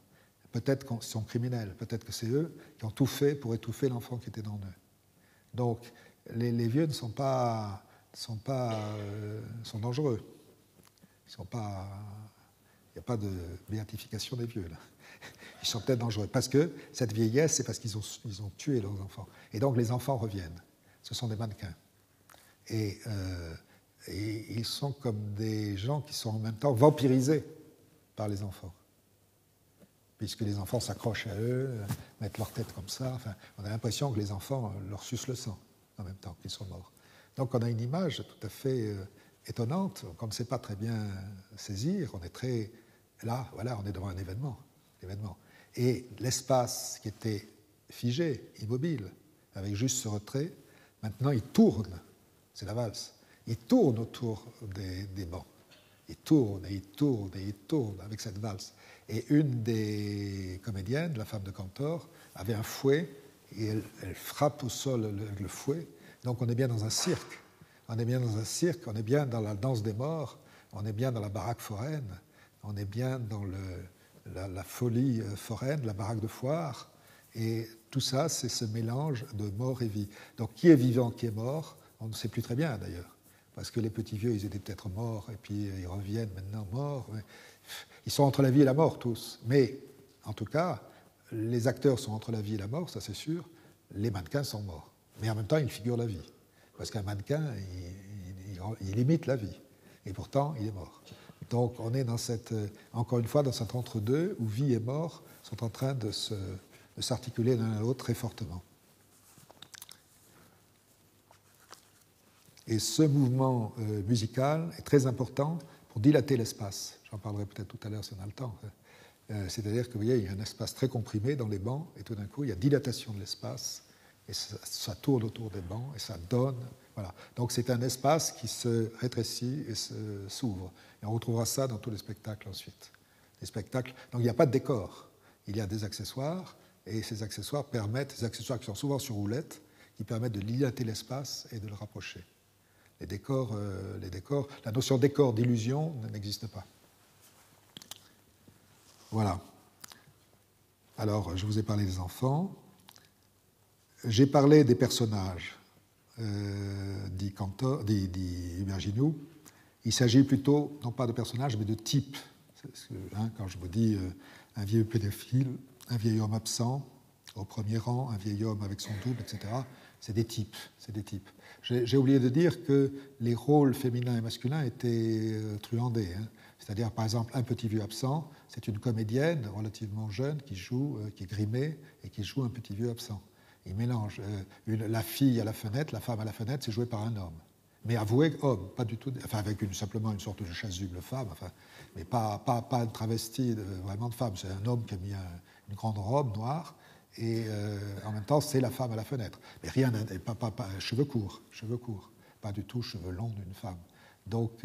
Peut-être qu'ils sont criminels, peut-être que c'est eux qui ont tout fait pour étouffer l'enfant qui était dans eux. Donc, les vieux sont dangereux. Il n'y a pas de béatification des vieux, là. Ils sont peut-être dangereux. Parce que cette vieillesse, c'est parce qu'ils ont tué leurs enfants. Et donc, les enfants reviennent. Ce sont des mannequins. Et ils sont comme des gens qui sont en même temps vampirisés par les enfants. Puisque les enfants s'accrochent à eux, mettent leur tête comme ça. Enfin, on a l'impression que les enfants leur sucent le sang en même temps qu'ils sont morts. Donc on a une image tout à fait étonnante, qu'on ne sait pas très bien saisir. On est très... Là, voilà, on est devant un événement. Et l'espace qui était figé, immobile, avec juste ce retrait, maintenant il tourne, c'est la valse, il tourne autour des bancs. Il tourne et il tourne et il tourne avec cette valse. Et une des comédiennes, la femme de Cantor, avait un fouet et elle frappe au sol avec le fouet. Donc on est bien dans un cirque. On est bien dans la danse des morts, on est bien dans la baraque foraine, on est bien dans la folie foraine, la baraque de foire. Et tout ça, c'est ce mélange de mort et vie. Donc qui est vivant, qui est mort, on ne sait plus très bien d'ailleurs. Parce que les petits vieux, ils étaient peut-être morts, et puis ils reviennent maintenant morts. Ils sont entre la vie et la mort, tous. Mais, en tout cas, les acteurs sont entre la vie et la mort, ça c'est sûr. Les mannequins sont morts. Mais en même temps, ils figurent la vie. Parce qu'un mannequin, il imite la vie. Et pourtant, il est mort. Donc, on est encore une fois, dans cet entre-deux où vie et mort sont en train de s'articuler l'un à l'autre très fortement. Et ce mouvement musical est très important pour dilater l'espace. J'en parlerai peut-être tout à l'heure si on a le temps. C'est-à-dire que vous voyez, il y a un espace très comprimé dans les bancs, et tout d'un coup, il y a dilatation de l'espace, et ça tourne autour des bancs, et ça donne. Voilà. Donc c'est un espace qui se rétrécit et s'ouvre. Et on retrouvera ça dans tous les spectacles ensuite. Les spectacles. Donc il n'y a pas de décor. Il y a des accessoires, et ces accessoires ces accessoires qui sont souvent sur roulette, qui permettent de dilater l'espace et de le rapprocher. Les décors, la notion de décor d'illusion n'existe pas. Voilà. Alors, je vous ai parlé des enfants. J'ai parlé des personnages, dit Virginou. Il s'agit plutôt, non pas de personnages, mais de types. Quand je vous dis un vieux pédophile, un vieil homme absent, au premier rang, un vieil homme avec son double, etc., c'est des types. J'ai oublié de dire que les rôles féminins et masculins étaient truandés. C'est-à-dire, par exemple, un petit vieux absent, c'est une comédienne relativement jeune qui est grimée et qui joue un petit vieux absent. Il mélange la fille à la fenêtre, la femme à la fenêtre, c'est joué par un homme. Mais avoué homme, pas du tout, enfin avec simplement une sorte de chasuble femme, mais pas un travesti vraiment de femme. C'est un homme qui a mis une grande robe noire et en même temps c'est la femme à la fenêtre. Mais rien, pas cheveux courts, pas du tout cheveux longs d'une femme. Donc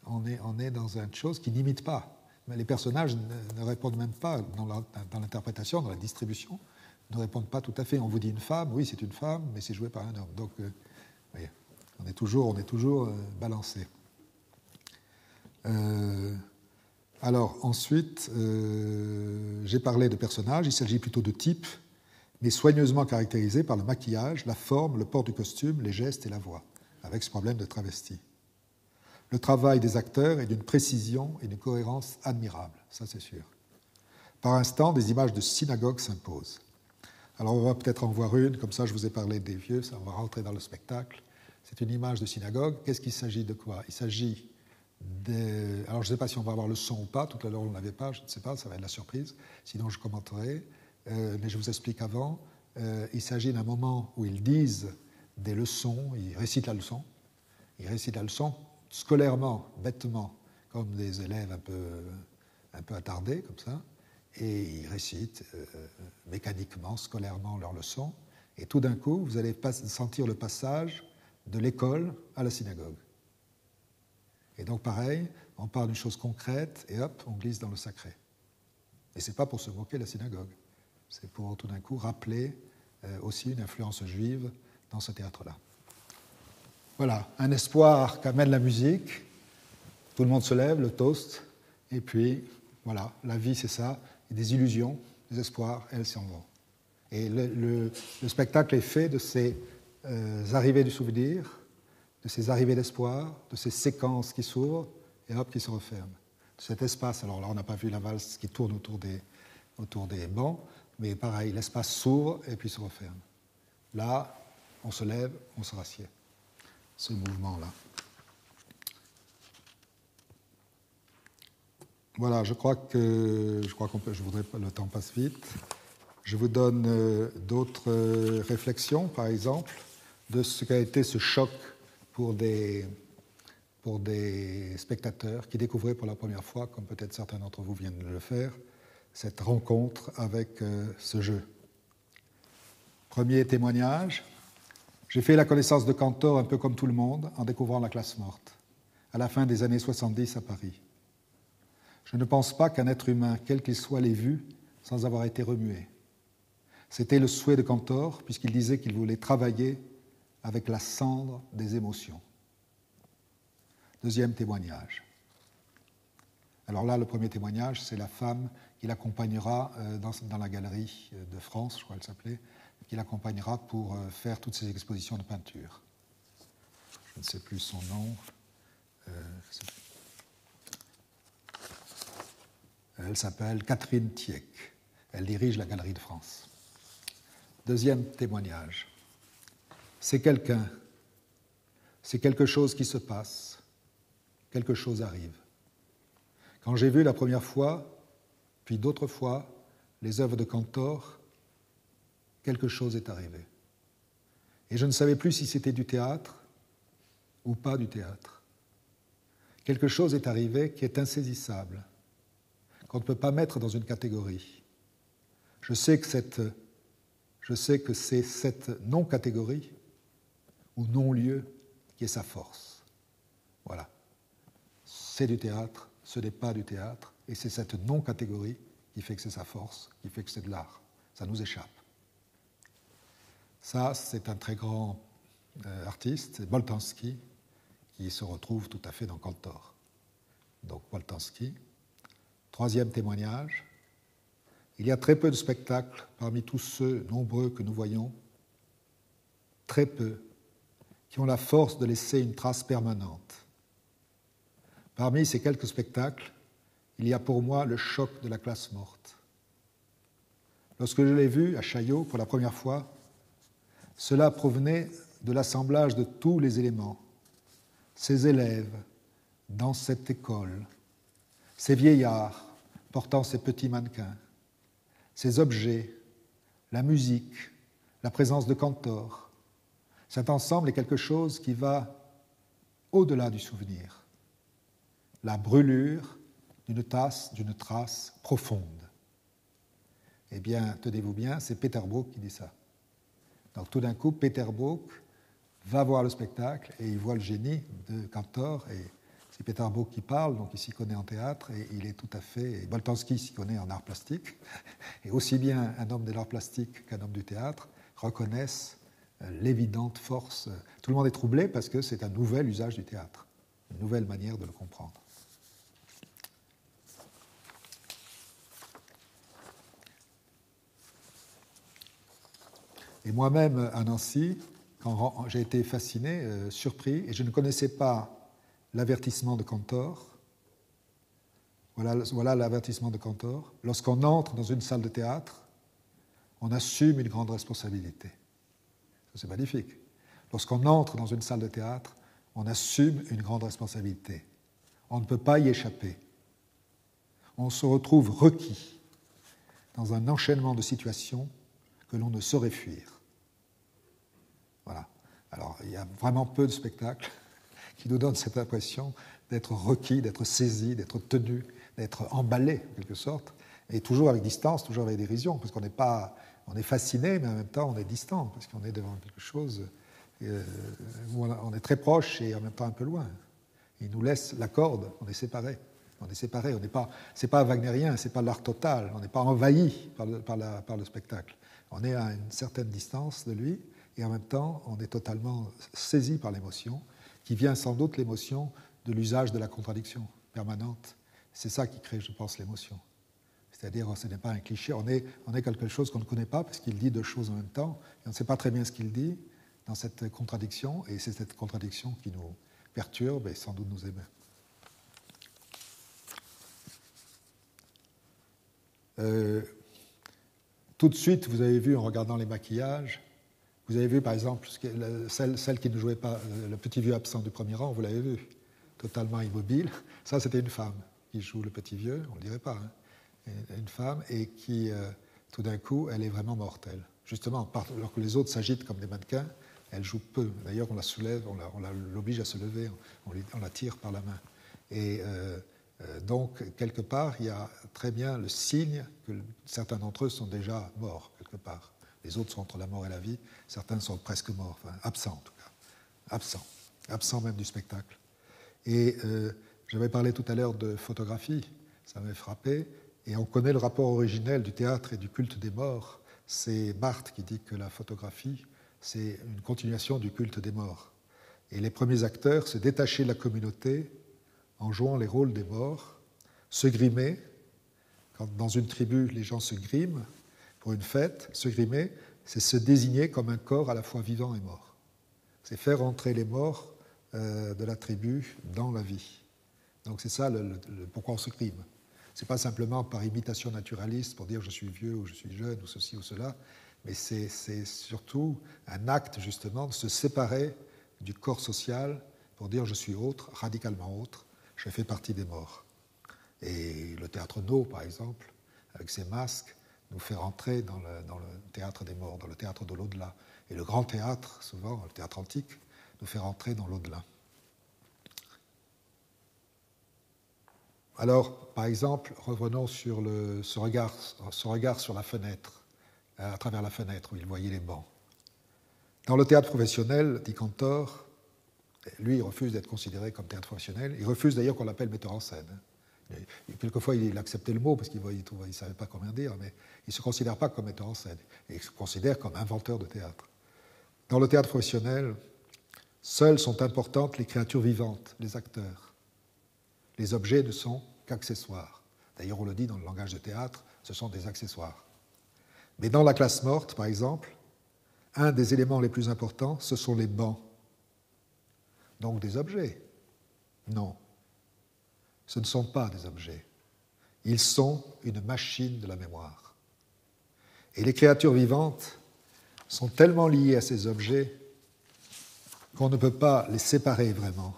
on est dans une chose qui n'imite pas. Mais les personnages ne répondent même pas dans l'interprétation, dans la distribution, ne répondent pas tout à fait. On vous dit une femme, oui c'est une femme, mais c'est joué par un homme. Donc voyez, on est toujours balancé. Alors ensuite, j'ai parlé de personnages, il s'agit plutôt de types, mais soigneusement caractérisés par le maquillage, la forme, le port du costume, les gestes et la voix, avec ce problème de travesti. Le travail des acteurs est d'une précision et d'une cohérence admirables, ça c'est sûr. Par instant, des images de synagogue s'imposent. Alors on va peut-être en voir une, comme ça je vous ai parlé des vieux, ça on va rentrer dans le spectacle. C'est une image de synagogue. Qu'est-ce qu'il s'agit de quoi? Il s'agit de... Alors je ne sais pas si on va avoir le son ou pas, tout à l'heure on ne l'avait pas, je ne sais pas, ça va être la surprise, sinon je commenterai, mais je vous explique avant. Il s'agit d'un moment où ils disent des leçons, ils récitent la leçon scolairement, bêtement, comme des élèves un peu attardés, comme ça, et ils récitent mécaniquement, scolairement leurs leçons, et tout d'un coup, vous allez sentir le passage de l'école à la synagogue. Et donc pareil, on parle d'une chose concrète, et hop, on glisse dans le sacré. Et ce n'est pas pour se moquer de la synagogue, c'est pour tout d'un coup rappeler aussi une influence juive dans ce théâtre-là. Voilà, un espoir qu'amène la musique. Tout le monde se lève, le toast, et puis, voilà, la vie c'est ça, et des illusions, des espoirs, elles s'en vont. Et le spectacle est fait de ces arrivées du souvenir, de ces arrivées d'espoir, de ces séquences qui s'ouvrent, et hop, qui se referment. De cet espace, alors là on n'a pas vu la valse qui tourne autour des bancs, mais pareil, l'espace s'ouvre et puis se referme. Là, on se lève, on se rassied. Ce mouvement-là. Voilà, je crois qu'on peut, je voudrais pas, le temps passe vite. Je vous donne d'autres réflexions, par exemple, de ce qu'a été ce choc pour des spectateurs qui découvraient pour la première fois, comme peut-être certains d'entre vous viennent de le faire, cette rencontre avec ce jeu. Premier témoignage. J'ai fait la connaissance de Cantor un peu comme tout le monde en découvrant la classe morte, à la fin des années 70 à Paris. Je ne pense pas qu'un être humain, quel qu'il soit, l'ait vu sans avoir été remué. C'était le souhait de Cantor, puisqu'il disait qu'il voulait travailler avec la cendre des émotions. Deuxième témoignage. Alors là, le premier témoignage, c'est la femme qui l'accompagnera dans la galerie de France, je crois qu'elle s'appelait, qui l'accompagnera pour faire toutes ces expositions de peinture. Je ne sais plus son nom. Elle s'appelle Catherine Tieck. Elle dirige la Galerie de France. Deuxième témoignage. C'est quelqu'un, c'est quelque chose qui se passe, quelque chose arrive. Quand j'ai vu la première fois, puis d'autres fois, les œuvres de Cantor, quelque chose est arrivé. Et je ne savais plus si c'était du théâtre ou pas du théâtre. Quelque chose est arrivé qui est insaisissable, qu'on ne peut pas mettre dans une catégorie. Je sais que c'est cette non-catégorie ou non-lieu qui est sa force. Voilà. C'est du théâtre, ce n'est pas du théâtre, et c'est cette non-catégorie qui fait que c'est sa force, qui fait que c'est de l'art. Ça nous échappe. Ça, c'est un très grand artiste, c'est Boltanski, qui se retrouve tout à fait dans Cantor. Donc Boltanski. Troisième témoignage. Il y a très peu de spectacles parmi tous ceux nombreux que nous voyons, très peu, qui ont la force de laisser une trace permanente. Parmi ces quelques spectacles, il y a pour moi le choc de la classe morte. Lorsque je l'ai vu à Chaillot pour la première fois, cela provenait de l'assemblage de tous les éléments. Ces élèves dans cette école, ces vieillards portant ces petits mannequins, ces objets, la musique, la présence de Cantor. Cet ensemble est quelque chose qui va au-delà du souvenir. La brûlure d'une trace profonde. Eh bien, tenez-vous bien, c'est Peter Brook qui dit ça. Donc tout d'un coup, Peter Brook va voir le spectacle et il voit le génie de Cantor. Et c'est Peter Brook qui parle, donc il s'y connaît en théâtre et il est tout à fait... Et Boltanski s'y connaît en art plastique. Et aussi bien un homme de l'art plastique qu'un homme du théâtre reconnaissent l'évidente force. Tout le monde est troublé parce que c'est un nouvel usage du théâtre, une nouvelle manière de le comprendre. Et moi-même, à Nancy, quand j'ai été fasciné, surpris, et je ne connaissais pas l'avertissement de Cantor. Voilà l'avertissement de Cantor. Lorsqu'on entre dans une salle de théâtre, on assume une grande responsabilité. Ça, c'est magnifique. Lorsqu'on entre dans une salle de théâtre, on assume une grande responsabilité. On ne peut pas y échapper. On se retrouve requis dans un enchaînement de situations que l'on ne saurait fuir. Voilà. Alors, il y a vraiment peu de spectacles qui nous donnent cette impression d'être requis, d'être saisi, d'être tenu, d'être emballé, en quelque sorte, et toujours avec distance, toujours avec dérision, parce qu'on n'est pas... On est fasciné, mais en même temps, on est distant, parce qu'on est devant quelque chose où on est très proche et en même temps un peu loin. Il nous laisse la corde, on est séparés. On est séparés, on n'est pas... C'est pas wagnérien, c'est pas l'art total, on n'est pas envahi par le spectacle. On est à une certaine distance de lui, et en même temps, on est totalement saisi par l'émotion, qui vient sans doute l'émotion de l'usage de la contradiction permanente. C'est ça qui crée, je pense, l'émotion. C'est-à-dire, ce n'est pas un cliché, on est quelque chose qu'on ne connaît pas, parce qu'il dit deux choses en même temps, et on ne sait pas très bien ce qu'il dit dans cette contradiction, et c'est cette contradiction qui nous perturbe et sans doute nous émeut. Tout de suite, vous avez vu, en regardant les maquillages, vous avez vu, par exemple, celle qui ne jouait pas, le petit vieux absent du premier rang, vous l'avez vu, totalement immobile. Ça, c'était une femme qui joue le petit vieux, on ne le dirait pas, hein. Une femme, et qui, tout d'un coup, elle est vraiment mortelle. Justement, alors que les autres s'agitent comme des mannequins, elle joue peu. D'ailleurs, on la soulève, on l'oblige à se lever, on la tire par la main. Et donc, quelque part, il y a très bien le signe que certains d'entre eux sont déjà morts, quelque part. Les autres sont entre la mort et la vie, certains sont presque morts, enfin, absents en tout cas, absents même du spectacle. Et j'avais parlé tout à l'heure de photographie, ça m'avait frappé, et on connaît le rapport originel du théâtre et du culte des morts. C'est Barthes qui dit que la photographie, c'est une continuation du culte des morts. Et les premiers acteurs se détachaient de la communauté en jouant les rôles des morts, se grimer. Quand dans une tribu, les gens se griment pour une fête, se grimer, c'est se désigner comme un corps à la fois vivant et mort. C'est faire entrer les morts de la tribu dans la vie. Donc c'est ça pourquoi on se grime. Ce n'est pas simplement par imitation naturaliste pour dire je suis vieux ou je suis jeune ou ceci ou cela, mais c'est surtout un acte justement de se séparer du corps social pour dire je suis autre, radicalement autre, je fais partie des morts. Et le théâtre No, par exemple, avec ses masques, nous fait rentrer dans le théâtre des morts, dans le théâtre de l'au-delà. Et le grand théâtre, souvent, le théâtre antique, nous fait rentrer dans l'au-delà. Alors, par exemple, revenons sur ce regard sur la fenêtre, à travers la fenêtre où il voyait les bancs. Dans le théâtre professionnel, dit Cantor, lui, il refuse d'être considéré comme théâtre professionnel. Il refuse d'ailleurs qu'on l'appelle metteur en scène. Quelquefois, il acceptait le mot parce qu'il ne savait pas comment dire, mais il ne se considère pas comme metteur en scène. Il se considère comme inventeur de théâtre. Dans le théâtre professionnel, seules sont importantes les créatures vivantes, les acteurs. Les objets ne sont qu'accessoires. D'ailleurs, on le dit dans le langage de théâtre, ce sont des accessoires. Mais dans la classe morte, par exemple, un des éléments les plus importants, ce sont les bancs. Donc des objets. Non. Ce ne sont pas des objets. Ils sont une machine de la mémoire. Et les créatures vivantes sont tellement liées à ces objets qu'on ne peut pas les séparer vraiment.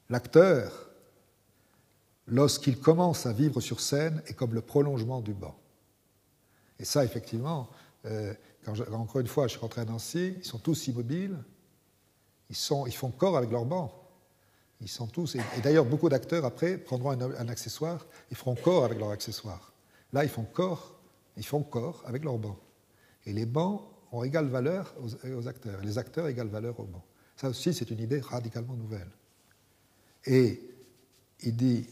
L'acteur, lorsqu'il commence à vivre sur scène, est comme le prolongement du banc. Et ça, effectivement, encore une fois, je suis rentré à Nancy, ils sont tous immobiles, ils font corps avec leur banc. Ils sont tous, et d'ailleurs, beaucoup d'acteurs, après, prendront un accessoire, ils feront corps avec leur accessoire. Là, ils font corps avec leur banc. Et les bancs ont égale valeur aux acteurs. Les acteurs égale valeur aux bancs. Ça aussi, c'est une idée radicalement nouvelle. Et il dit,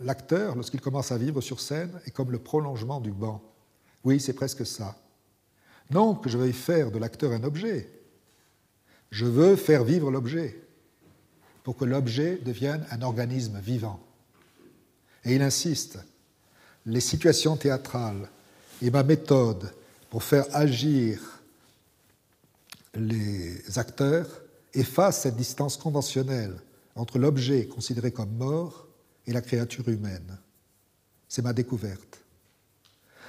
l'acteur, lorsqu'il commence à vivre sur scène, est comme le prolongement du banc. Oui, c'est presque ça. Non que je veuille faire de l'acteur un objet. Je veux faire vivre l'objet pour que l'objet devienne un organisme vivant. Et il insiste, les situations théâtrales et ma méthode pour faire agir les acteurs effacent cette distance conventionnelle entre l'objet considéré comme mort et la créature humaine. C'est ma découverte.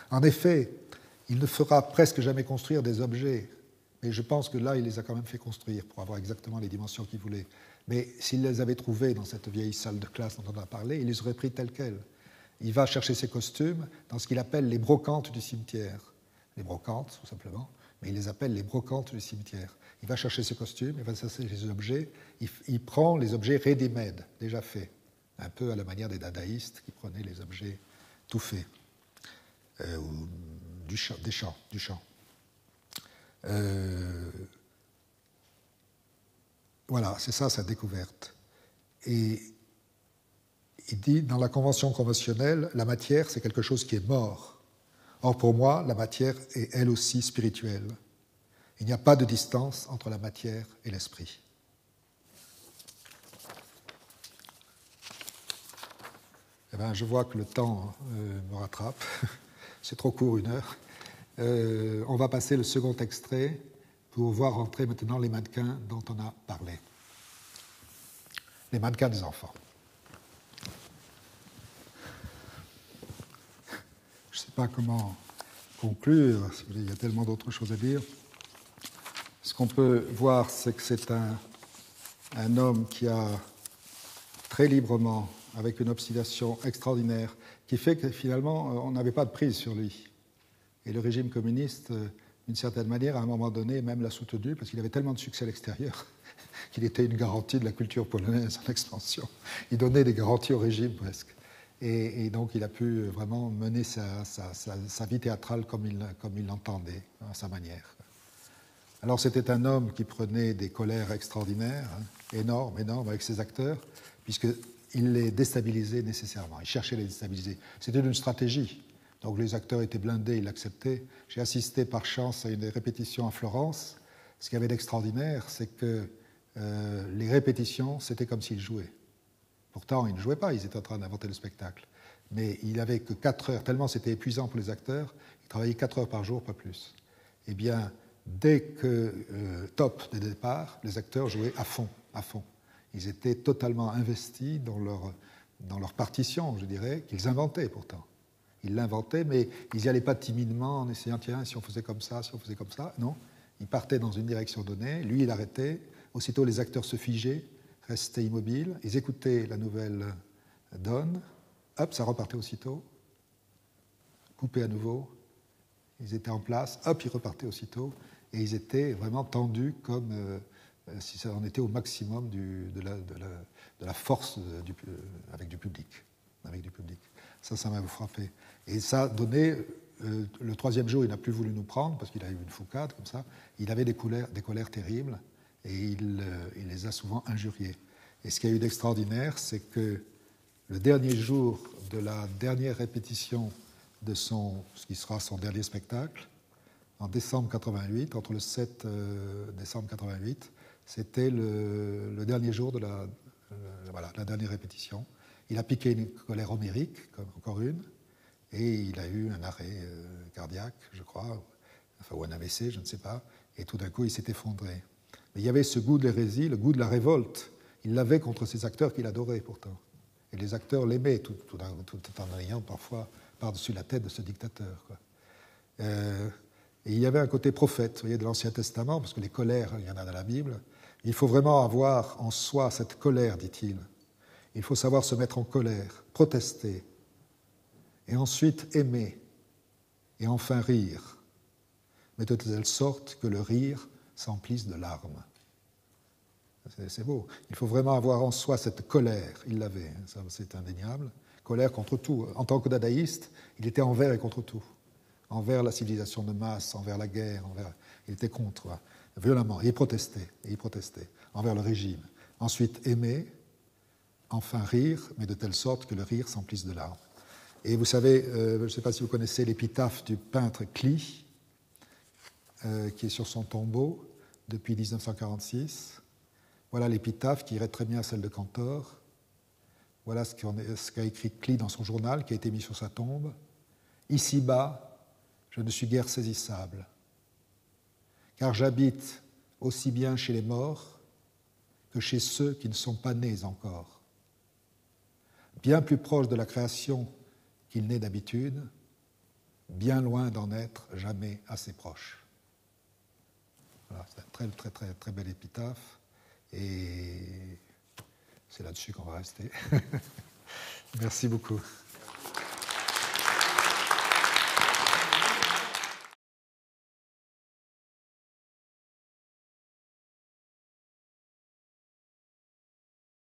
En effet, il ne fera presque jamais construire des objets, mais je pense que là, il les a quand même fait construire pour avoir exactement les dimensions qu'il voulait. Mais s'il les avait trouvés dans cette vieille salle de classe dont on a parlé, il les aurait pris tels quels. Il va chercher ses costumes dans ce qu'il appelle les brocantes du cimetière. Les brocantes, tout simplement, mais il les appelle les brocantes du cimetière. Il va chercher ses costumes, il va chercher les objets, il prend les objets ready-made, déjà faits, un peu à la manière des dadaïstes qui prenaient les objets tout faits, ou du chant. Voilà, c'est ça sa découverte. Et il dit, dans la convention conventionnelle, la matière, c'est quelque chose qui est mort. Or, pour moi, la matière est elle aussi spirituelle. Il n'y a pas de distance entre la matière et l'esprit. Eh bien, je vois que le temps me rattrape. C'est trop court, 1 heure. On va passer le second extrait pour voir entrer maintenant les mannequins dont on a parlé. Les mannequins des enfants. Je ne sais pas comment conclure, il y a tellement d'autres choses à dire. Ce qu'on peut voir, c'est que c'est un homme qui a très librement, avec une obstination extraordinaire, qui fait que finalement, on n'avait pas de prise sur lui. Et le régime communiste, d'une certaine manière, à un moment donné, même l'a soutenu, parce qu'il avait tellement de succès à l'extérieur qu'il était une garantie de la culture polonaise en expansion. Il donnait des garanties au régime, presque. Et donc, il a pu vraiment mener sa vie théâtrale comme il l'entendait, à sa manière. Alors, c'était un homme qui prenait des colères extraordinaires, énormes, avec ses acteurs, puisqu'il les déstabilisait nécessairement. Il cherchait à les déstabiliser. C'était une stratégie. Donc, les acteurs étaient blindés, ils l'acceptaient. J'ai assisté par chance à une répétition à Florence. Ce qu'il y avait d'extraordinaire, c'est que les répétitions, c'était comme s'ils jouaient. Pourtant, ils ne jouaient pas, ils étaient en train d'inventer le spectacle. Mais il n'avait que 4 heures, tellement c'était épuisant pour les acteurs, ils travaillaient 4 heures par jour, pas plus. Eh bien, dès que top de départ, les acteurs jouaient à fond. Ils étaient totalement investis dans leur partition, je dirais, qu'ils inventaient pourtant. Ils l'inventaient, mais ils n'y allaient pas timidement en essayant, tiens, si on faisait comme ça, non. Ils partaient dans une direction donnée, lui, il arrêtait. Aussitôt, les acteurs se figeaient, restaient immobiles, ils écoutaient la nouvelle donne, hop, ça repartait aussitôt, coupé à nouveau, ils étaient en place, hop, ils repartaient aussitôt, et ils étaient vraiment tendus comme si on était au maximum de la force avec du public. avec du public. Ça m'a frappé. Et ça a donné, le troisième jour, il n'a plus voulu nous prendre, parce qu'il a eu une foucade, comme ça. Il avait des colères terribles, et il les a souvent injuriés. Et ce qu'il y a eu d'extraordinaire, c'est que le dernier jour de la dernière répétition de ce qui sera son dernier spectacle, en décembre 88, entre le 7 décembre 88, c'était le dernier jour de la dernière répétition. Il a piqué une colère homérique, encore une, et il a eu un arrêt cardiaque, je crois, enfin, ou un AVC, je ne sais pas, et tout d'un coup, il s'est effondré. Mais il y avait ce goût de l'hérésie, le goût de la révolte. Il l'avait contre ces acteurs qu'il adorait, pourtant. Et les acteurs l'aimaient, tout en ayant parfois par-dessus la tête de ce dictateur, quoi. Et il y avait un côté prophète, vous voyez, de l'Ancien Testament, parce que les colères, il y en a dans la Bible. Il faut vraiment avoir en soi cette colère, dit-il. Il faut savoir se mettre en colère, protester, et ensuite aimer, et enfin rire, mais de telle sorte que le rire s'emplisse de larmes. C'est beau. Il faut vraiment avoir en soi cette colère. Il l'avait, ça, c'est indéniable. Colère contre tout. En tant que dadaïste, il était envers et contre tout. Envers la civilisation de masse, envers la guerre, il était contre, violemment. Et il protestait envers le régime. Ensuite, aimer, enfin rire, mais de telle sorte que le rire s'emplisse de larmes. Et vous savez, je ne sais pas si vous connaissez l'épitaphe du peintre Klee, qui est sur son tombeau depuis 1946. Voilà l'épitaphe qui irait très bien à celle de Cantor. Voilà ce qu'a écrit Klee dans son journal, qui a été mis sur sa tombe. Ici-bas, je ne suis guère saisissable, car j'habite aussi bien chez les morts que chez ceux qui ne sont pas nés encore. Bien plus proche de la création qu'il n'est d'habitude, bien loin d'en être jamais assez proche. Voilà, c'est un très belle épitaphe, et c'est là-dessus qu'on va rester. Merci beaucoup.